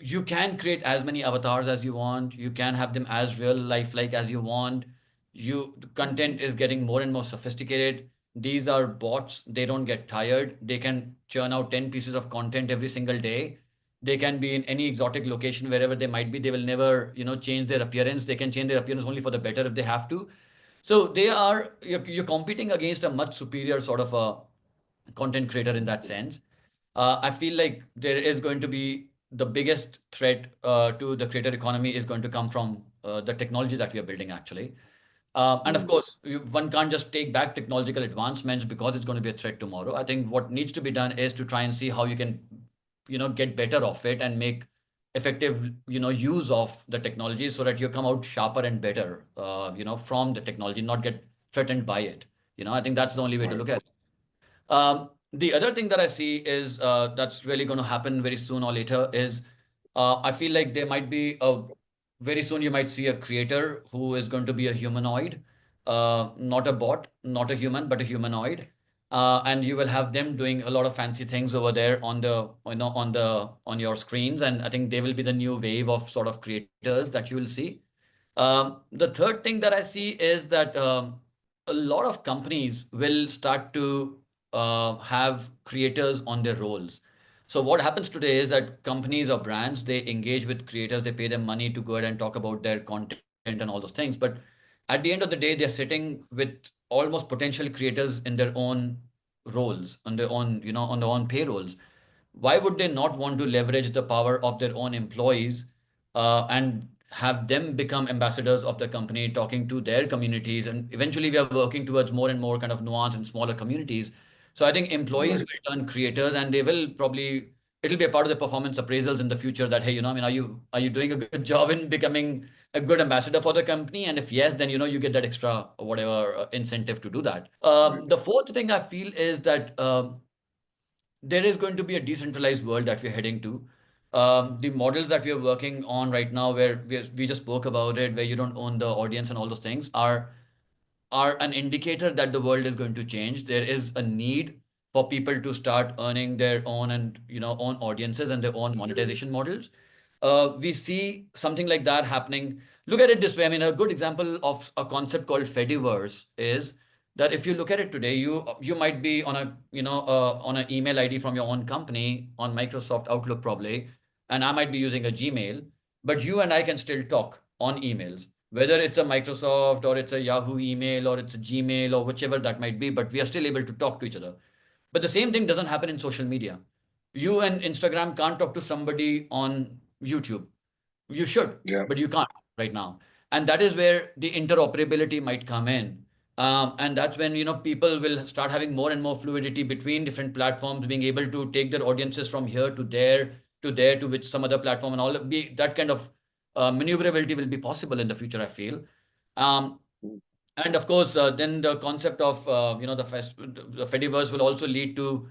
Speaker 1: you can create as many avatars as you want, you can have them as real lifelike as you want. The content is getting more and more sophisticated. These are bots, they don't get tired, they can churn out 10 pieces of content every single day. They can be in any exotic location wherever they might be. They will never change their appearance. They can change their appearance only for the better if they have to. So you're competing against a much superior sort of a content creator in that sense. I feel like there is going to be the biggest threat to the creator economy is going to come from the technology that we are building actually. And of
Speaker 2: Mhm.
Speaker 1: course, one can't just take back technological advancements because it's going to be a threat tomorrow. I think what needs to be done is to try and see how you can, get better of it and make effective, use of the technology so that you come out sharper and better, from the technology, not get threatened by it. I think that's the only way to
Speaker 2: Right.
Speaker 1: look at it. The other thing that I see is that's really going to happen very soon or later is I feel like there might be a very soon you might see a creator who is going to be a humanoid, not a bot, not a human, but a humanoid. And you will have them doing a lot of fancy things over there on the on your screens, and I think they will be the new wave of sort of creators that you will see. The third thing that I see is that a lot of companies will start to have creators on their roles. So what happens today is that companies or brands, they engage with creators, they pay them money to go ahead and talk about their content and all those things. But at the end of the day, they're sitting with almost potential creators in their own roles, on their own, on their own payrolls. Why would they not want to leverage the power of their own employees and have them become ambassadors of the company, talking to their communities? And eventually, we are working towards more and more kind of nuanced and smaller communities. So I think employees
Speaker 2: Right.
Speaker 1: will turn creators, and they will probably it'll be a part of the performance appraisals in the future that, hey, I mean, are you doing a good job in becoming a good ambassador for the company? And if yes, then you get that extra whatever incentive to do that.
Speaker 2: Right.
Speaker 1: The fourth thing I feel is that there is going to be a decentralized world that we're heading to. The models that we are working on right now, where we just spoke about it, where you don't own the audience and all those things, are an indicator that the world is going to change. There is a need for people to start earning their own and own audiences and their own monetization models. We see something like that happening. Look at it this way. I mean, a good example of a concept called Fediverse is that if you look at it today, you might be on a on an email ID from your own company on Microsoft Outlook probably, and I might be using a Gmail, but you and I can still talk on emails, whether it's a Microsoft or it's a Yahoo email or it's a Gmail or whichever that might be, but we are still able to talk to each other. But the same thing doesn't happen in social media. You and Instagram can't talk to somebody on YouTube. You should,
Speaker 2: Yeah.
Speaker 1: but you can't right now. And that is where the interoperability might come in. And that's when, people will start having more and more fluidity between different platforms, being able to take their audiences from here to there to which some other platform, and all be that kind of maneuverability will be possible in the future, I feel. Um,
Speaker 2: Mm.
Speaker 1: and of course, then the concept of the Fediverse will also lead to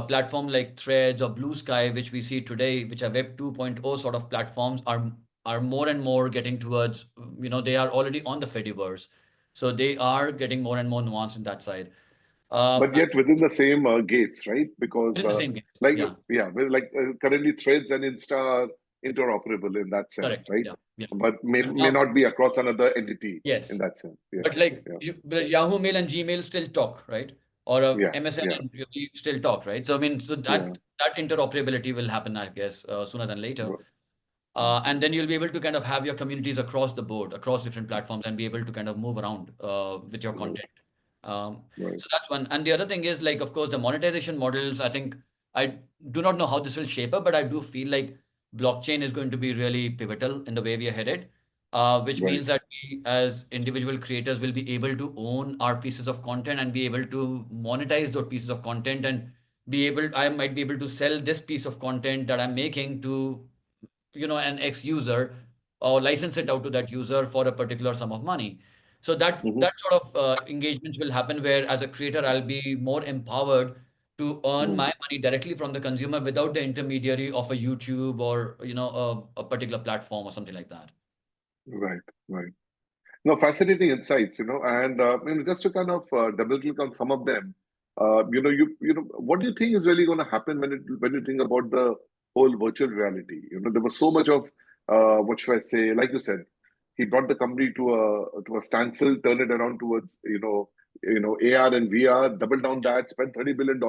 Speaker 1: platform like Threads or Blue Sky, which we see today, which are Web 2.0 sort of platforms, are more and more getting towards, they are already on the Fediverse, so they are getting more and more nuanced in that side.
Speaker 2: But
Speaker 1: And
Speaker 2: yet within the same gates, right? Because
Speaker 1: within the same case,
Speaker 2: like
Speaker 1: yeah,
Speaker 2: yeah, well, like currently Threads and Insta are interoperable in that sense,
Speaker 1: correct,
Speaker 2: right?
Speaker 1: yeah, yeah.
Speaker 2: But
Speaker 1: But
Speaker 2: may
Speaker 1: now,
Speaker 2: not be across another entity in
Speaker 1: yes.
Speaker 2: that sense. Yeah,
Speaker 1: But like
Speaker 2: yeah,
Speaker 1: but Yahoo Mail and Gmail still talk, right? Or
Speaker 2: yeah,
Speaker 1: MSN
Speaker 2: yeah,
Speaker 1: and we still talk, right? So I mean, so
Speaker 2: yeah.
Speaker 1: that interoperability will happen, I guess, sooner than later.
Speaker 2: Ro-
Speaker 1: And then you'll be able to kind of have your communities across the board, across different platforms, and be able to kind of move around with your
Speaker 2: Right,
Speaker 1: content. So
Speaker 2: right.
Speaker 1: that's one. And the other thing is, like, of course, the monetization models. I think I do not know how this will shape up, but I do feel like blockchain is going to be really pivotal in the way we are headed, which
Speaker 2: Right.
Speaker 1: means that we, as individual creators, will be able to own our pieces of content and be able to monetize those pieces of content and I might be able to sell this piece of content that I'm making to an ex user, or license it out to that user for a particular sum of money. So
Speaker 2: Hmm.
Speaker 1: that sort of engagements will happen where, as a creator, I'll be more empowered to earn
Speaker 2: Mm.
Speaker 1: my money directly from the consumer without the intermediary of a YouTube or a particular platform or something like that.
Speaker 2: Right, right. No, fascinating insights, and just to kind of double click on some of them, what do you think is really going to happen when you think about the whole virtual reality? There was so much of what should I say? Like you said, he brought the company to a standstill, turn it around towards AR and VR, double down
Speaker 1: Yeah.
Speaker 2: that, spend $30 billion.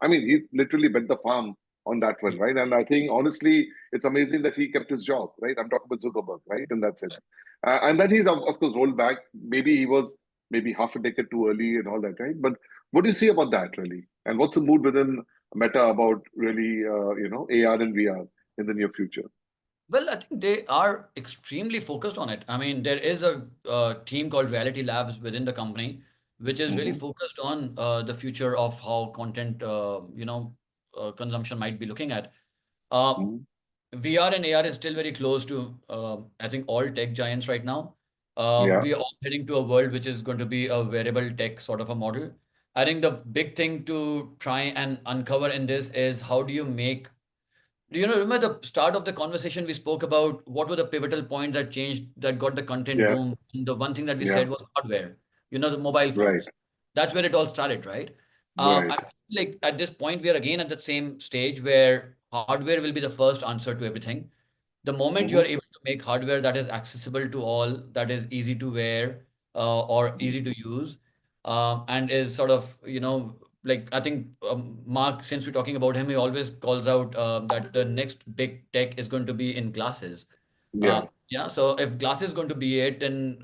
Speaker 2: I mean, he literally bet the farm on that one, right? And I think honestly, it's amazing that he kept his job, right? I'm talking about Zuckerberg, right? In that sense. And then he's of course rolled back. Maybe he was maybe half a decade too early and all that, right? But what do you see about that really? And what's the mood within Meta about really, AR and VR in the near future?
Speaker 1: Well, I think they are extremely focused on it. I mean, there is a team called Reality Labs within the company, which is really
Speaker 2: Hmm.
Speaker 1: focused on the future of how content, consumption might be looking at. Uh,
Speaker 2: Hmm.
Speaker 1: VR and AR is still very close to, I think, all tech giants right now.
Speaker 2: Yeah,
Speaker 1: We are all heading to a world which is going to be a wearable tech sort of a model. I think the big thing to try and uncover in this is, how do you make do you know, remember the start of the conversation we spoke about what were the pivotal points that changed, that got the content
Speaker 2: yeah,
Speaker 1: boom? And the one thing that we
Speaker 2: yeah.
Speaker 1: said was hardware, the mobile
Speaker 2: Right,
Speaker 1: phones. That's where it all started, right?
Speaker 2: right.
Speaker 1: I feel like at this point, we are again at the same stage where hardware will be the first answer to everything. The moment you are
Speaker 2: Hmm.
Speaker 1: able to make hardware that is accessible to all, that is easy to wear or
Speaker 2: Hmm.
Speaker 1: easy to use, and is sort of, like, I think, Mark, since we're talking about him, he always calls out that the next big tech is going to be in glasses.
Speaker 2: Yeah,
Speaker 1: Yeah, so if glass is going to be it, then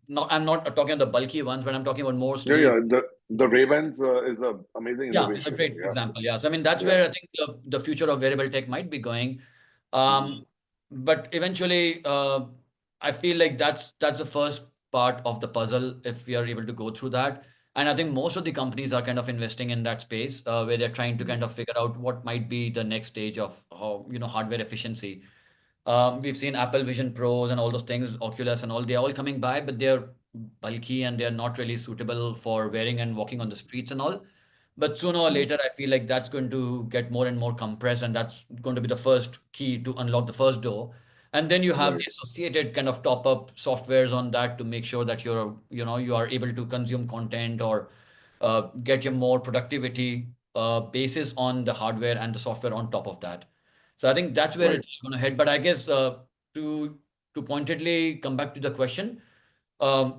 Speaker 1: no, I'm not talking about the bulky ones, but I'm talking about more
Speaker 2: yeah, yeah.
Speaker 1: sleek.
Speaker 2: The Ray-Bans is a amazing
Speaker 1: Yeah, it's a
Speaker 2: innovation.
Speaker 1: great
Speaker 2: Yeah,
Speaker 1: example. Yeah. So I mean, that's
Speaker 2: yeah.
Speaker 1: where I think the future of wearable tech might be going.
Speaker 2: Mm.
Speaker 1: Um, but eventually, I feel like that's the first part of the puzzle if we are able to go through that. And I think most of the companies are kind of investing in that space where they're trying to
Speaker 2: Mm.
Speaker 1: kind of figure out what might be the next stage of how, hardware efficiency. We've seen Apple Vision Pros and all those things, Oculus and all, they're all coming by, but they're bulky and they're not really suitable for wearing and walking on the streets and all. But sooner or
Speaker 2: Mm.
Speaker 1: later, I feel like that's going to get more and more compressed, and that's going to be the first key to unlock the first door. And then you have
Speaker 2: Right,
Speaker 1: the associated kind of top-up softwares on that to make sure that you are able to consume content or get your more productivity basis on the hardware and the software on top of that. So I think that's where
Speaker 2: right.
Speaker 1: it's going to head. But I guess to pointedly come back to the question,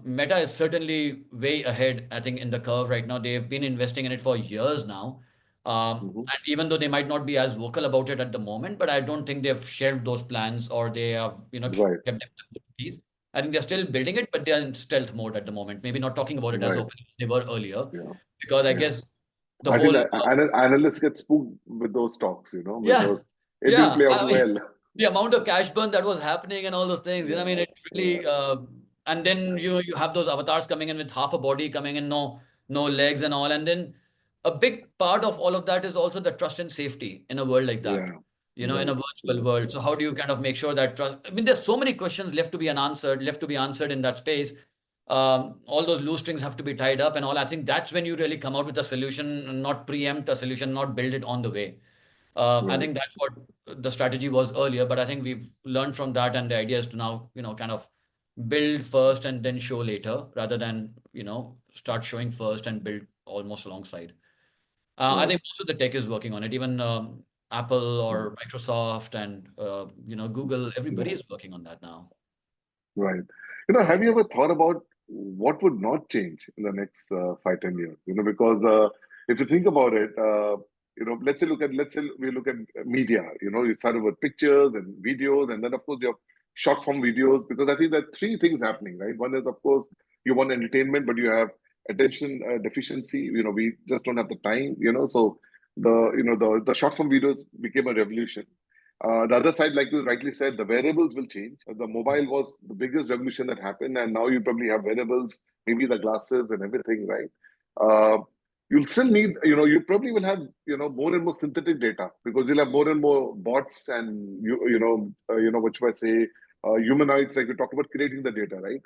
Speaker 1: Meta is certainly way ahead, I think, in the curve right now. They've been investing in it for years now.
Speaker 2: Hmm.
Speaker 1: And even though they might not be as vocal about it at the moment, but I don't think they've shelved those plans or they have,
Speaker 2: Right,
Speaker 1: kept them in peace. I think they're still building it, but they're in stealth mode at the moment. Maybe not talking about it as
Speaker 2: right.
Speaker 1: openly as they were earlier,
Speaker 2: Yeah,
Speaker 1: because I
Speaker 2: yeah.
Speaker 1: guess the
Speaker 2: I think
Speaker 1: whole,
Speaker 2: that analysts get spooked with those talks,
Speaker 1: yeah,
Speaker 2: because it didn't
Speaker 1: yeah.
Speaker 2: play out
Speaker 1: I mean,
Speaker 2: well.
Speaker 1: the amount of cash burn that was happening and all those things, I
Speaker 2: Yeah,
Speaker 1: mean, it
Speaker 2: yeah,
Speaker 1: really, and then you have those avatars coming in with half a body coming in, no legs and all. And then a big part of all of that is also the trust and safety in a world like that,
Speaker 2: Yeah.
Speaker 1: in a
Speaker 2: Right.
Speaker 1: virtual
Speaker 2: Right.
Speaker 1: world. So how do you kind of make sure that trust? I mean, there's so many questions left to be answered in that space. All those loose strings have to be tied up and all. I think that's when you really come out with a solution, not preempt a solution, not build it on the way. I
Speaker 2: Right.
Speaker 1: think that's what the strategy was earlier, but I think we've learned from that, and the idea is to now, kind of build first and then show later, rather than, start showing first and build almost alongside. I
Speaker 2: Right.
Speaker 1: think most of the tech is working on it. Even Apple
Speaker 2: Mm.
Speaker 1: or Microsoft and Google, everybody
Speaker 2: Right.
Speaker 1: is working on that now.
Speaker 2: Right. Have you ever thought about what would not change in the next 5, 10 years? Because if you think about it, let's say we look at media. You started with pictures and videos, and then of course you have short form videos. Because I think there are three things happening, right? One is of course you want entertainment, but you have attention deficiency. We just don't have the time. So the short form videos became a revolution. The other side, like you rightly said, the wearables will change. The mobile was the biggest revolution that happened, and now you probably have wearables, maybe the glasses and everything, right? Uh, you'll still need, you probably will have, more and more synthetic data because you'll have more and more bots and what should I say, humanoids, like you talked about creating the data, right?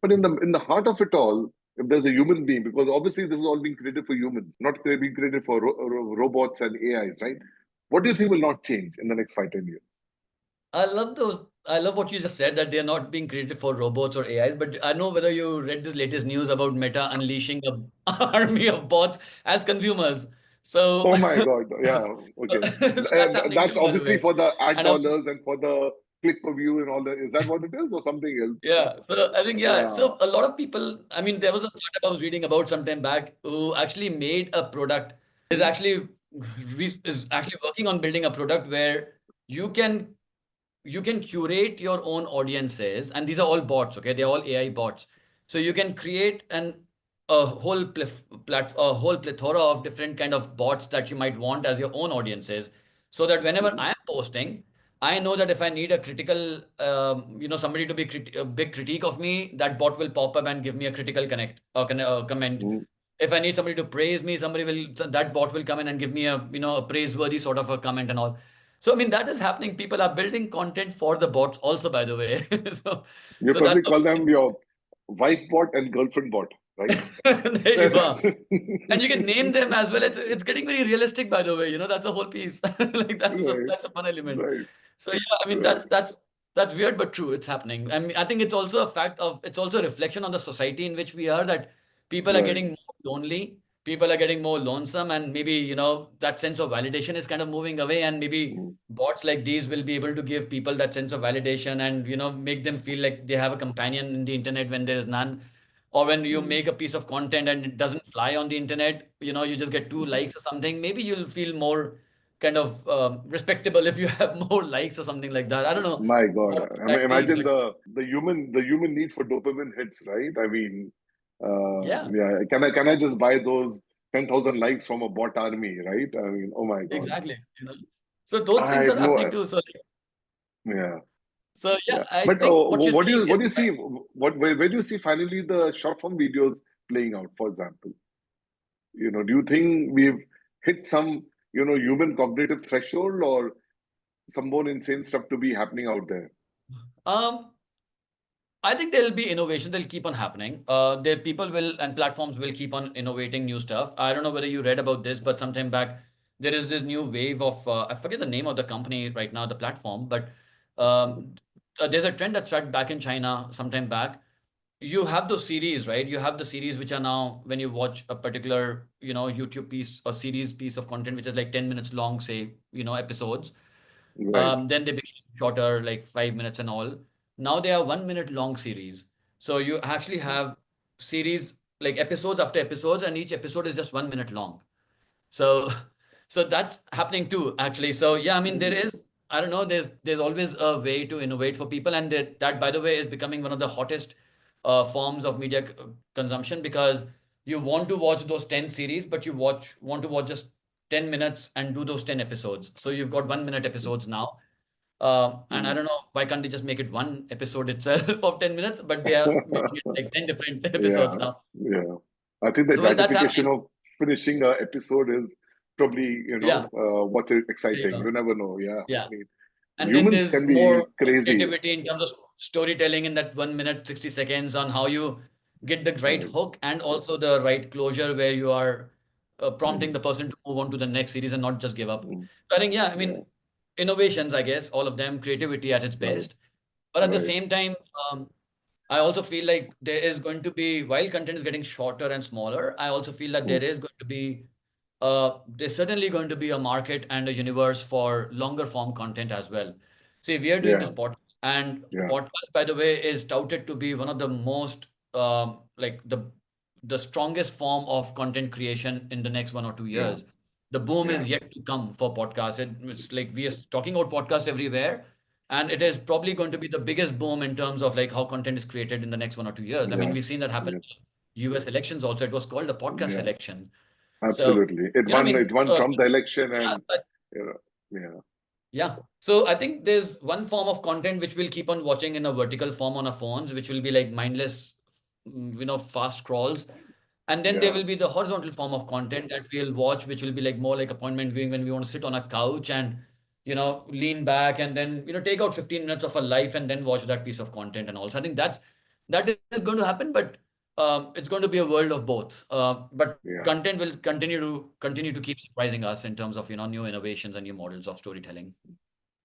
Speaker 2: But in the heart of it all, if there's a human being, because obviously this is all being created for humans, not being created for robots and AIs, right? What do you think will not change in the next 5, 10 years?
Speaker 1: I love those. I love what you just said, that they're not being created for robots or AIs. But I don't know whether you read this latest news about Meta unleashing a army of bots as consumers. So,
Speaker 2: Oh my God. Yeah. Okay.
Speaker 1: so that's happening
Speaker 2: That's
Speaker 1: too, by the
Speaker 2: obviously
Speaker 1: way.
Speaker 2: for the ad
Speaker 1: And I'm
Speaker 2: dollars and for the click per view and all that. Is that what it is or something else?
Speaker 1: Yeah, so I think, yeah.
Speaker 2: Yeah.
Speaker 1: So a lot of people, I mean, there was a startup I was reading about some time back who actually made a product,
Speaker 2: Hmm.
Speaker 1: is actually working on building a product where you can you can curate your own audiences, and these are all bots, okay? They're all AI bots. So you can create a whole plethora of different kind of bots that you might want as your own audiences, so that whenever
Speaker 2: Hmm.
Speaker 1: I am posting, I know that if I need a critical, somebody to be a big critique of me, that bot will pop up and give me a critical comment.
Speaker 2: Hmm.
Speaker 1: If I need somebody to praise me, that bot will come in and give me a praiseworthy sort of a comment and all. So I mean that is happening. People are building content for the bots also, by the way. So
Speaker 2: You
Speaker 1: so that's
Speaker 2: probably call them your wife bot and girlfriend bot, right?
Speaker 1: there you
Speaker 2: Right.
Speaker 1: are. And you can name them as well. It's getting very realistic, by the way. That's the whole piece. Like that's a fun element.
Speaker 2: Right.
Speaker 1: So yeah, I mean
Speaker 2: Right.
Speaker 1: that's weird but true. It's happening. I mean, I think it's also a reflection on the society in which we are, that people are
Speaker 2: Right.
Speaker 1: getting more lonely, people are getting more lonesome, and maybe that sense of validation is kind of moving away, and maybe
Speaker 2: Mm.
Speaker 1: bots like these will be able to give people that sense of validation, and make them feel like they have a companion in the internet when there is none. Or when you
Speaker 2: Mm.
Speaker 1: make a piece of content and it doesn't fly on the internet, you just get two
Speaker 2: Mm.
Speaker 1: likes or something, maybe you'll feel more kind of respectable if you have more likes or something like that. I don't know
Speaker 2: My God.
Speaker 1: what
Speaker 2: I mean,
Speaker 1: that be,
Speaker 2: imagine
Speaker 1: but
Speaker 2: the human need for dopamine hits, right? I mean,
Speaker 1: yeah,
Speaker 2: yeah. Can I just buy those 10,000 likes from a bot army, right? I mean, oh my God.
Speaker 1: exactly. So those things
Speaker 2: I
Speaker 1: are
Speaker 2: know.
Speaker 1: happening too.
Speaker 2: Yeah.
Speaker 1: So yeah,
Speaker 2: Yeah.
Speaker 1: I
Speaker 2: But
Speaker 1: think what you're
Speaker 2: what do
Speaker 1: seeing
Speaker 2: you
Speaker 1: is,
Speaker 2: what do you see? Where do you see finally the short form videos playing out? For example, do you think we've hit some human cognitive threshold or some more insane stuff to be happening out there?
Speaker 1: um I think there'll be innovation. They'll keep on happening. There people will and platforms will keep on innovating new stuff. I don't know whether you read about this, but sometime back there is this new wave of I forget the name of the company right now, the platform, but um, there's a trend that started back in China sometime back. You have those series, right? You have the series which are now when you watch a particular YouTube piece or series piece of content which is like 10 minutes long, say episodes.
Speaker 2: Right.
Speaker 1: Then they became shorter, like 5 minutes and all. Now they are 1 minute long series. So you actually have series like episodes after episodes, and each episode is just 1 minute long. So, so that's happening too, actually. So yeah, I mean, there
Speaker 2: Mm.
Speaker 1: is, I don't know, there's always a way to innovate for people, and that, by the way, is becoming one of the hottest forms of media consumption, because you want to watch those 10 series, but you want to watch just 10 minutes and do those 10 episodes. So you've got 1 minute episodes now. And I
Speaker 2: Mm.
Speaker 1: don't know why can't they just make it one episode itself of 10 minutes, but they are making it like 10 different
Speaker 2: Yeah,
Speaker 1: episodes now.
Speaker 2: yeah. I think the
Speaker 1: So well, that's
Speaker 2: gratification
Speaker 1: happening.
Speaker 2: of finishing a episode is probably,
Speaker 1: Yeah,
Speaker 2: what's
Speaker 1: there you
Speaker 2: exciting.
Speaker 1: go.
Speaker 2: You never know. Yeah. I
Speaker 1: Yeah.
Speaker 2: mean,
Speaker 1: And then
Speaker 2: humans
Speaker 1: there's
Speaker 2: can be
Speaker 1: more
Speaker 2: crazy.
Speaker 1: creativity in terms of storytelling in that 1 minute, 60 seconds on how you get the right
Speaker 2: Right.
Speaker 1: hook and also the right closure where you are prompting
Speaker 2: Mm,
Speaker 1: the person to move on to the next series and not just give up.
Speaker 2: mm,
Speaker 1: So I think, yeah, I
Speaker 2: yeah.
Speaker 1: mean, innovations, I guess, all of them, creativity at its
Speaker 2: Right.
Speaker 1: best. But at the
Speaker 2: Right.
Speaker 1: same time, um, I also feel like there is going to be, while content is getting shorter and smaller, I also feel that
Speaker 2: Mm,
Speaker 1: there is going to be, there's certainly going to be a market and a universe for longer form content as well. See, we are doing
Speaker 2: yeah.
Speaker 1: this podcast, and
Speaker 2: Yeah.
Speaker 1: podcast, by the way, is touted to be one of the most, like the strongest form of content creation in the next 1 or 2 years.
Speaker 2: Yeah.
Speaker 1: The boom is
Speaker 2: Yeah.
Speaker 1: yet to come for podcasts. It's like we are talking about podcasts everywhere, and it is probably going to be the biggest boom in terms of like how content is created in the next 1 or 2 years. I mean,
Speaker 2: Yeah.
Speaker 1: we've seen that happen
Speaker 2: Yeah.
Speaker 1: in the US elections also. It was called the podcast
Speaker 2: Yeah.
Speaker 1: election. So,
Speaker 2: Absolutely. It
Speaker 1: I
Speaker 2: won.
Speaker 1: mean,
Speaker 2: It won Trump the election, and
Speaker 1: yeah,
Speaker 2: you know. Yeah.
Speaker 1: yeah. So I think there's one form of content which we'll keep on watching in a vertical form on our phones, which will be like mindless, fast scrolls. And then there
Speaker 2: Yeah.
Speaker 1: will be the horizontal form of content that we'll watch, which will be like more like appointment viewing when we want to sit on a couch and, lean back and then, take out 15 minutes of our life and then watch that piece of content and also. I think that is going to happen, but it's going to be a world of both. But
Speaker 2: Yeah.
Speaker 1: content will continue to keep surprising us in terms of, new innovations and new models of storytelling.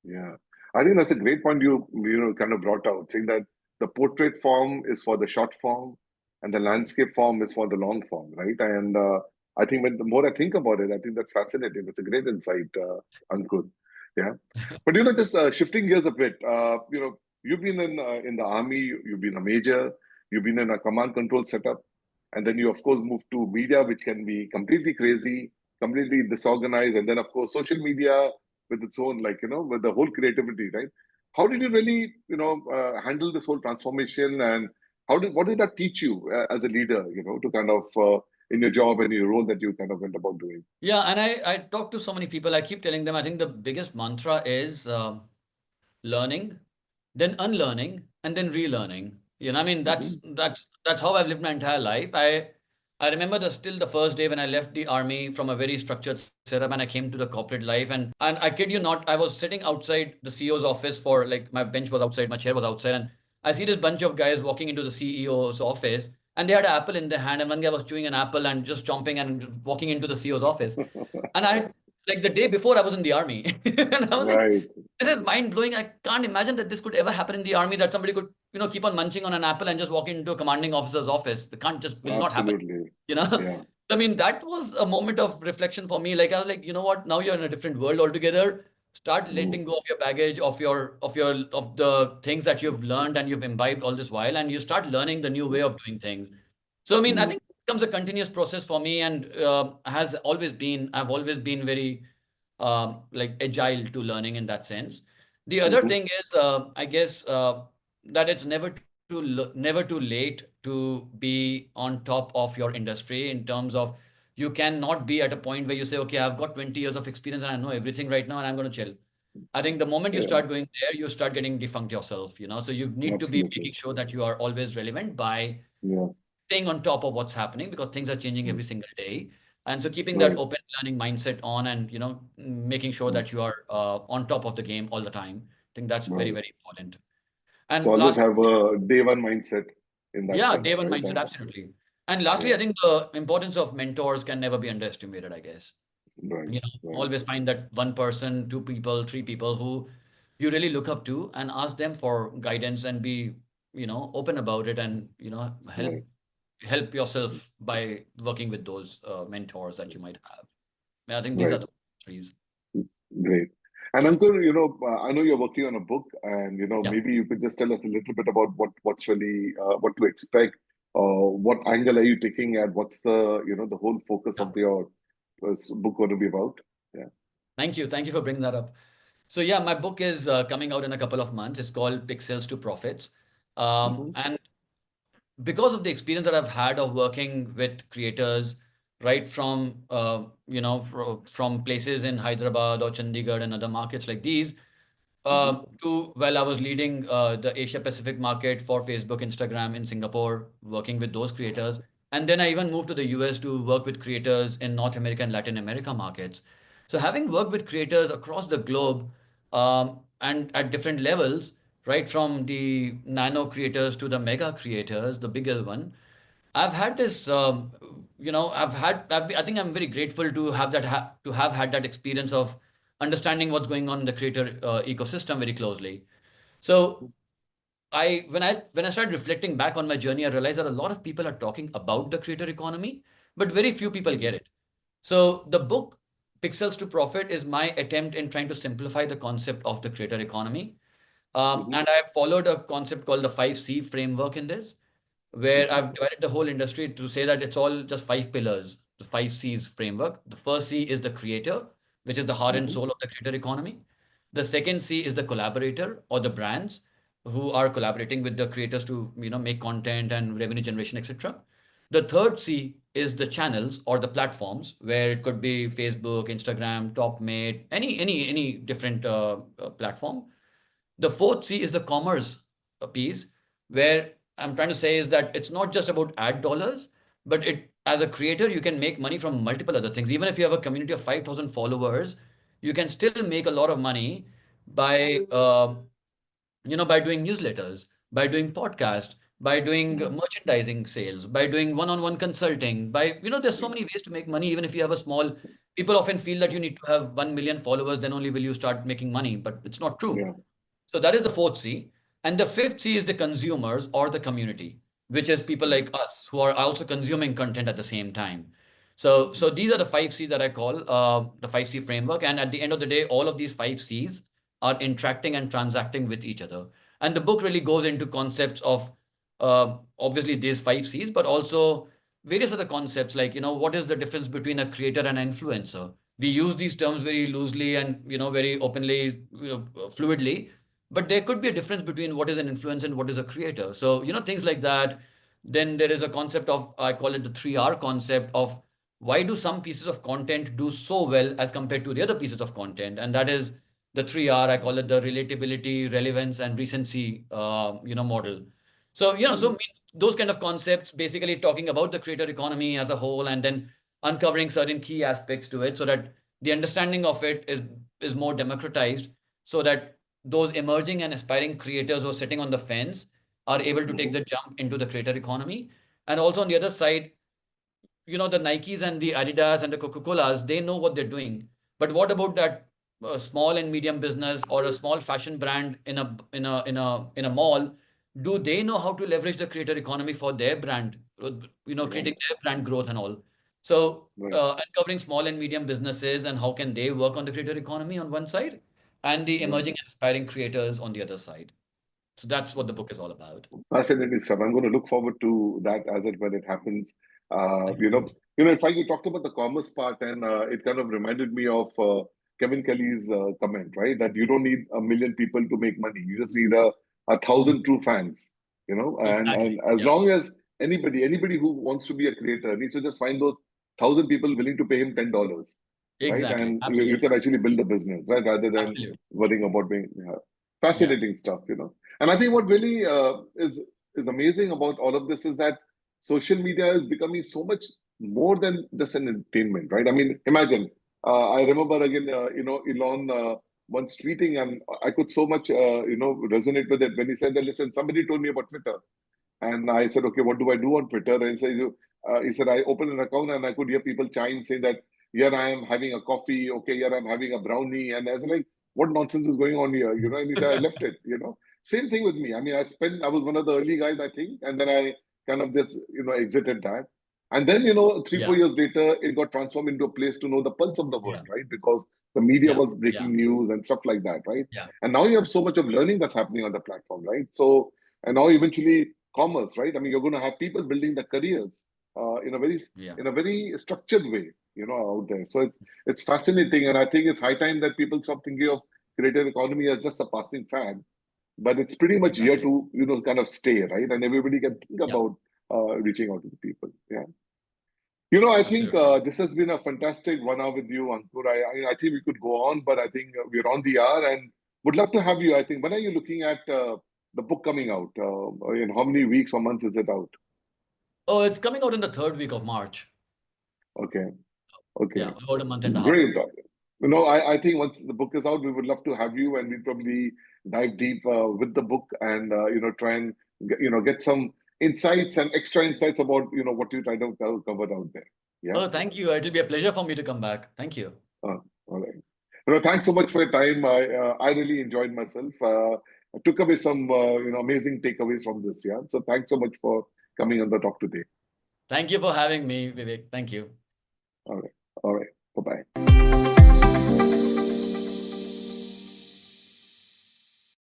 Speaker 2: Yeah, I think that's a great point you kind of brought out, saying that the portrait form is for the short form, and the landscape form is for the long form, right? And I think when the more I think about it, I think that's fascinating. That's a great insight, Ankur. Yeah, but just shifting gears a bit, you've been in the army, you've been a major, you've been in a command control setup, and then you of course move to media, which can be completely crazy, completely disorganized, and then of course social media with its own, with the whole creativity, right? How did you really handle this whole transformation, and what did that teach you as a leader, to kind of in your job and your role that you kind of went about doing?
Speaker 1: Yeah, and I talk to so many people. I keep telling them, I think the biggest mantra is learning, then unlearning, and then relearning. I mean, that's
Speaker 2: Hmm.
Speaker 1: that's how I've lived my entire life. I remember the first day when I left the army from a very structured setup and I came to the corporate life, and I kid you not, I was sitting outside the CEO's office for like my bench was outside, my chair was outside, and I see this bunch of guys walking into the CEO's office, and they had an apple in their hand, and one guy was chewing an apple and just chomping and walking into the CEO's office. And I like the day before I was in the army. And I was like,
Speaker 2: Right.
Speaker 1: this is mind blowing. I can't imagine that this could ever happen in the army, that somebody could, keep on munching on an apple and just walk into a commanding officer's office. It can't just will not happen.
Speaker 2: Absolutely.
Speaker 1: You know?
Speaker 2: Yeah.
Speaker 1: I mean, that was a moment of reflection for me. Like I was like, you know what? Now you're in a different world altogether. Start
Speaker 2: Mm,
Speaker 1: letting go of your baggage, of the things that you've learned and you've imbibed all this while, and you start learning the new way
Speaker 2: mm,
Speaker 1: of doing things. So I mean, I
Speaker 2: mm,
Speaker 1: think it becomes a continuous process for me, and has always been. I've always been very like agile to learning in that sense. The other
Speaker 2: mhm.
Speaker 1: thing is, I guess that it's never too late to be on top of your industry in terms of you cannot be at a point where you say, okay, I've got 20 years of experience and I know everything right now and I'm going to chill. I think the moment you
Speaker 2: Yeah.
Speaker 1: start going there, you start getting defunct yourself. So you need to be
Speaker 2: Absolutely.
Speaker 1: making sure that you are always relevant by
Speaker 2: Yeah.
Speaker 1: staying on top of what's happening because things are changing
Speaker 2: Mm,
Speaker 1: every single day. And so keeping that
Speaker 2: right.
Speaker 1: open learning mindset on and, making sure
Speaker 2: Mm,
Speaker 1: that you are on top of the game all the time. I think that's very,
Speaker 2: right.
Speaker 1: very important.
Speaker 2: So
Speaker 1: And
Speaker 2: always
Speaker 1: lastly,
Speaker 2: have a day one mindset in that
Speaker 1: yeah, day
Speaker 2: sense,
Speaker 1: one
Speaker 2: right?
Speaker 1: mindset,
Speaker 2: And
Speaker 1: absolutely. And lastly,
Speaker 2: yeah.
Speaker 1: I think the importance of mentors can never be underestimated, I guess.
Speaker 2: Right. Right.
Speaker 1: Always find that one person, two people, three people who you really look up to and ask them for guidance and be, open about it and,
Speaker 2: Right.
Speaker 1: help yourself by working with those mentors that you might have. I think these are
Speaker 2: Right.
Speaker 1: the trees.
Speaker 2: Great. And Ankur, I know you're working on a book, and
Speaker 1: Yeah,
Speaker 2: maybe you could just tell us a little bit about what's really what to expect. What angle are you taking at? What's the whole focus
Speaker 1: yeah.
Speaker 2: of your book going to be about? Yeah.
Speaker 1: Thank you. Thank you for bringing that up. So yeah, my book is coming out in a couple of months. It's called Pixels to Profits.
Speaker 2: Hmm.
Speaker 1: And because of the experience that I've had of working with creators, right from from places in Hyderabad or Chandigarh and other markets like these, I was leading the Asia Pacific market for Facebook, Instagram in Singapore, working with those creators. And then I even moved to the US to work with creators in North America and Latin America markets. So having worked with creators across the globe and at different levels, right from the nano creators to the mega creators, the bigger one, I've had this, I think I'm very grateful to have to have had that experience of understanding what's going on in the creator ecosystem very closely. So when I started reflecting back on my journey, I realized that a lot of people are talking about the creator economy, but very few people get it. So the book Pixels to Profit is my attempt in trying to simplify the concept of the creator economy.
Speaker 2: Mm-hmm.
Speaker 1: And I followed a concept called the 5C framework in this, where
Speaker 2: Mm-hmm.
Speaker 1: I've divided the whole industry to say that it's all just five pillars, the 5Cs framework. The first C is the creator, which is the heart and
Speaker 2: Mm-hmm.
Speaker 1: soul of the creator economy. The second C is the collaborator or the brands who are collaborating with the creators to make content and revenue generation, etc. The third C is the channels or the platforms where it could be Facebook, Instagram, Topmate, any different platform. The fourth C is the commerce piece, where I'm trying to say is that it's not just about ad dollars, but it as a creator you can make money from multiple other things. Even if you have a community of 5,000 followers, you can still make a lot of money by by doing newsletters, by doing podcasts, by doing merchandising sales, by doing one-on-one consulting, by there's so many ways to make money. Even if you have a small, people often feel that you need to have 1 million followers, then only will you start making money, but it's not true.
Speaker 2: Yeah.
Speaker 1: So that is the fourth C. And the fifth C is the consumers or the community, which is people like us who are also consuming content at the same time. So these are the 5C that I call the 5C framework. And at the end of the day, all of these 5Cs are interacting and transacting with each other. And the book really goes into concepts of obviously these 5Cs, but also various other concepts like, what is the difference between a creator and an influencer? We use these terms very loosely and, very openly, fluidly, but there could be a difference between what is an influencer and what is a creator. So things like that. Then there is a concept of, I call it the 3R concept of, why do some pieces of content do so well as compared to the other pieces of content? And that is the 3R. I call it the relatability, relevance, and recency model. So
Speaker 2: Mm-hmm.
Speaker 1: those kind of concepts basically talking about the creator economy as a whole, and then uncovering certain key aspects to it so that the understanding of it is more democratized, so that those emerging and aspiring creators who are sitting on the fence are able to take
Speaker 2: Mm-hmm.
Speaker 1: the jump into the creator economy. And also on the other side, the Nikes and the Adidas and the Coca-Colas, they know what they're doing. But what about that small and medium business or a small fashion brand in a mall? Do they know how to leverage the creator economy for their brand,
Speaker 2: Right.
Speaker 1: creating their brand growth and all? So
Speaker 2: Right.
Speaker 1: uncovering small and medium businesses and how can they work on the creator economy on one side, and the
Speaker 2: Right.
Speaker 1: emerging and aspiring creators on the other side. So that's what the book is all about.
Speaker 2: Fascinating stuff. I'm going to look forward to that as it when it happens. Uh,
Speaker 1: Thank
Speaker 2: you know,
Speaker 1: you.
Speaker 2: in fact, you talked about the commerce part, and it kind of reminded me of Kevin Kelly's comment, right? That you don't need a million people to make money. You just need a
Speaker 1: Mhm.
Speaker 2: thousand true fans.
Speaker 1: Exactly.
Speaker 2: And as
Speaker 1: Yeah.
Speaker 2: long as anybody who wants to be a creator needs to just find those thousand people willing to pay him $10, right?
Speaker 1: Exactly.
Speaker 2: And you
Speaker 1: Absolutely.
Speaker 2: can actually build a business, right? Rather than
Speaker 1: Absolutely.
Speaker 2: worrying about being
Speaker 1: Yeah.
Speaker 2: fascinating stuff. And I think what really is amazing about all of this is that social media is becoming so much more than just an entertainment, right? I mean, imagine. I remember again, Elon once tweeting, and I could so much, resonate with it when he said that, listen, somebody told me about Twitter. And I said, okay, what do I do on Twitter? And he said, I opened an account and I could hear people chime saying that, here I am having a coffee. Okay, here I'm having a brownie. And I was like, what nonsense is going on here? And he said, I left it. Same thing with me. I mean, I was one of the early guys, I think. And then I kind of just, exited that. And then, 3, 4
Speaker 1: Yeah.
Speaker 2: years later, it got transformed into a place to know the pulse of the world,
Speaker 1: Yeah.
Speaker 2: right? Because the media
Speaker 1: Yeah.
Speaker 2: was
Speaker 1: Yeah.
Speaker 2: breaking news and stuff like that, right?
Speaker 1: Yeah.
Speaker 2: And now you have so much of learning that's happening on the platform, right? So, and now eventually commerce, right? I mean, you're going to have people building their careers in a very
Speaker 1: Yeah.
Speaker 2: structured way, out there. So it's fascinating, and I think it's high time that people stop thinking of creative economy as just a passing fad, but it's pretty much here
Speaker 1: Exactly.
Speaker 2: to kind of stay, right? And everybody can think
Speaker 1: Yeah.
Speaker 2: about reaching out to the people. Yeah. I think
Speaker 1: Absolutely.
Speaker 2: this has been a fantastic 1 hour with you, Ankur. I think we could go on, but I think we're on the hour, and Would love to have you. I think, when are you looking at the book coming out? In how many weeks or months is it out?
Speaker 1: Oh, it's coming out in the third week of March.
Speaker 2: Okay. Okay.
Speaker 1: Yeah, about a month and a half.
Speaker 2: Great. I think once the book is out, we would love to have you, and we probably dive deep with the book, and try and get some insights and extra insights about what you try to cover out there. Yeah.
Speaker 1: Oh, thank you. It'll be a pleasure for me to come back. Thank you.
Speaker 2: All right. Thanks so much for your time. I really enjoyed myself. I took away some amazing takeaways from this. Yeah. So thanks so much for coming on the talk today.
Speaker 1: Thank you for having me, Vivek. Thank you.
Speaker 2: All right. All right. Bye bye.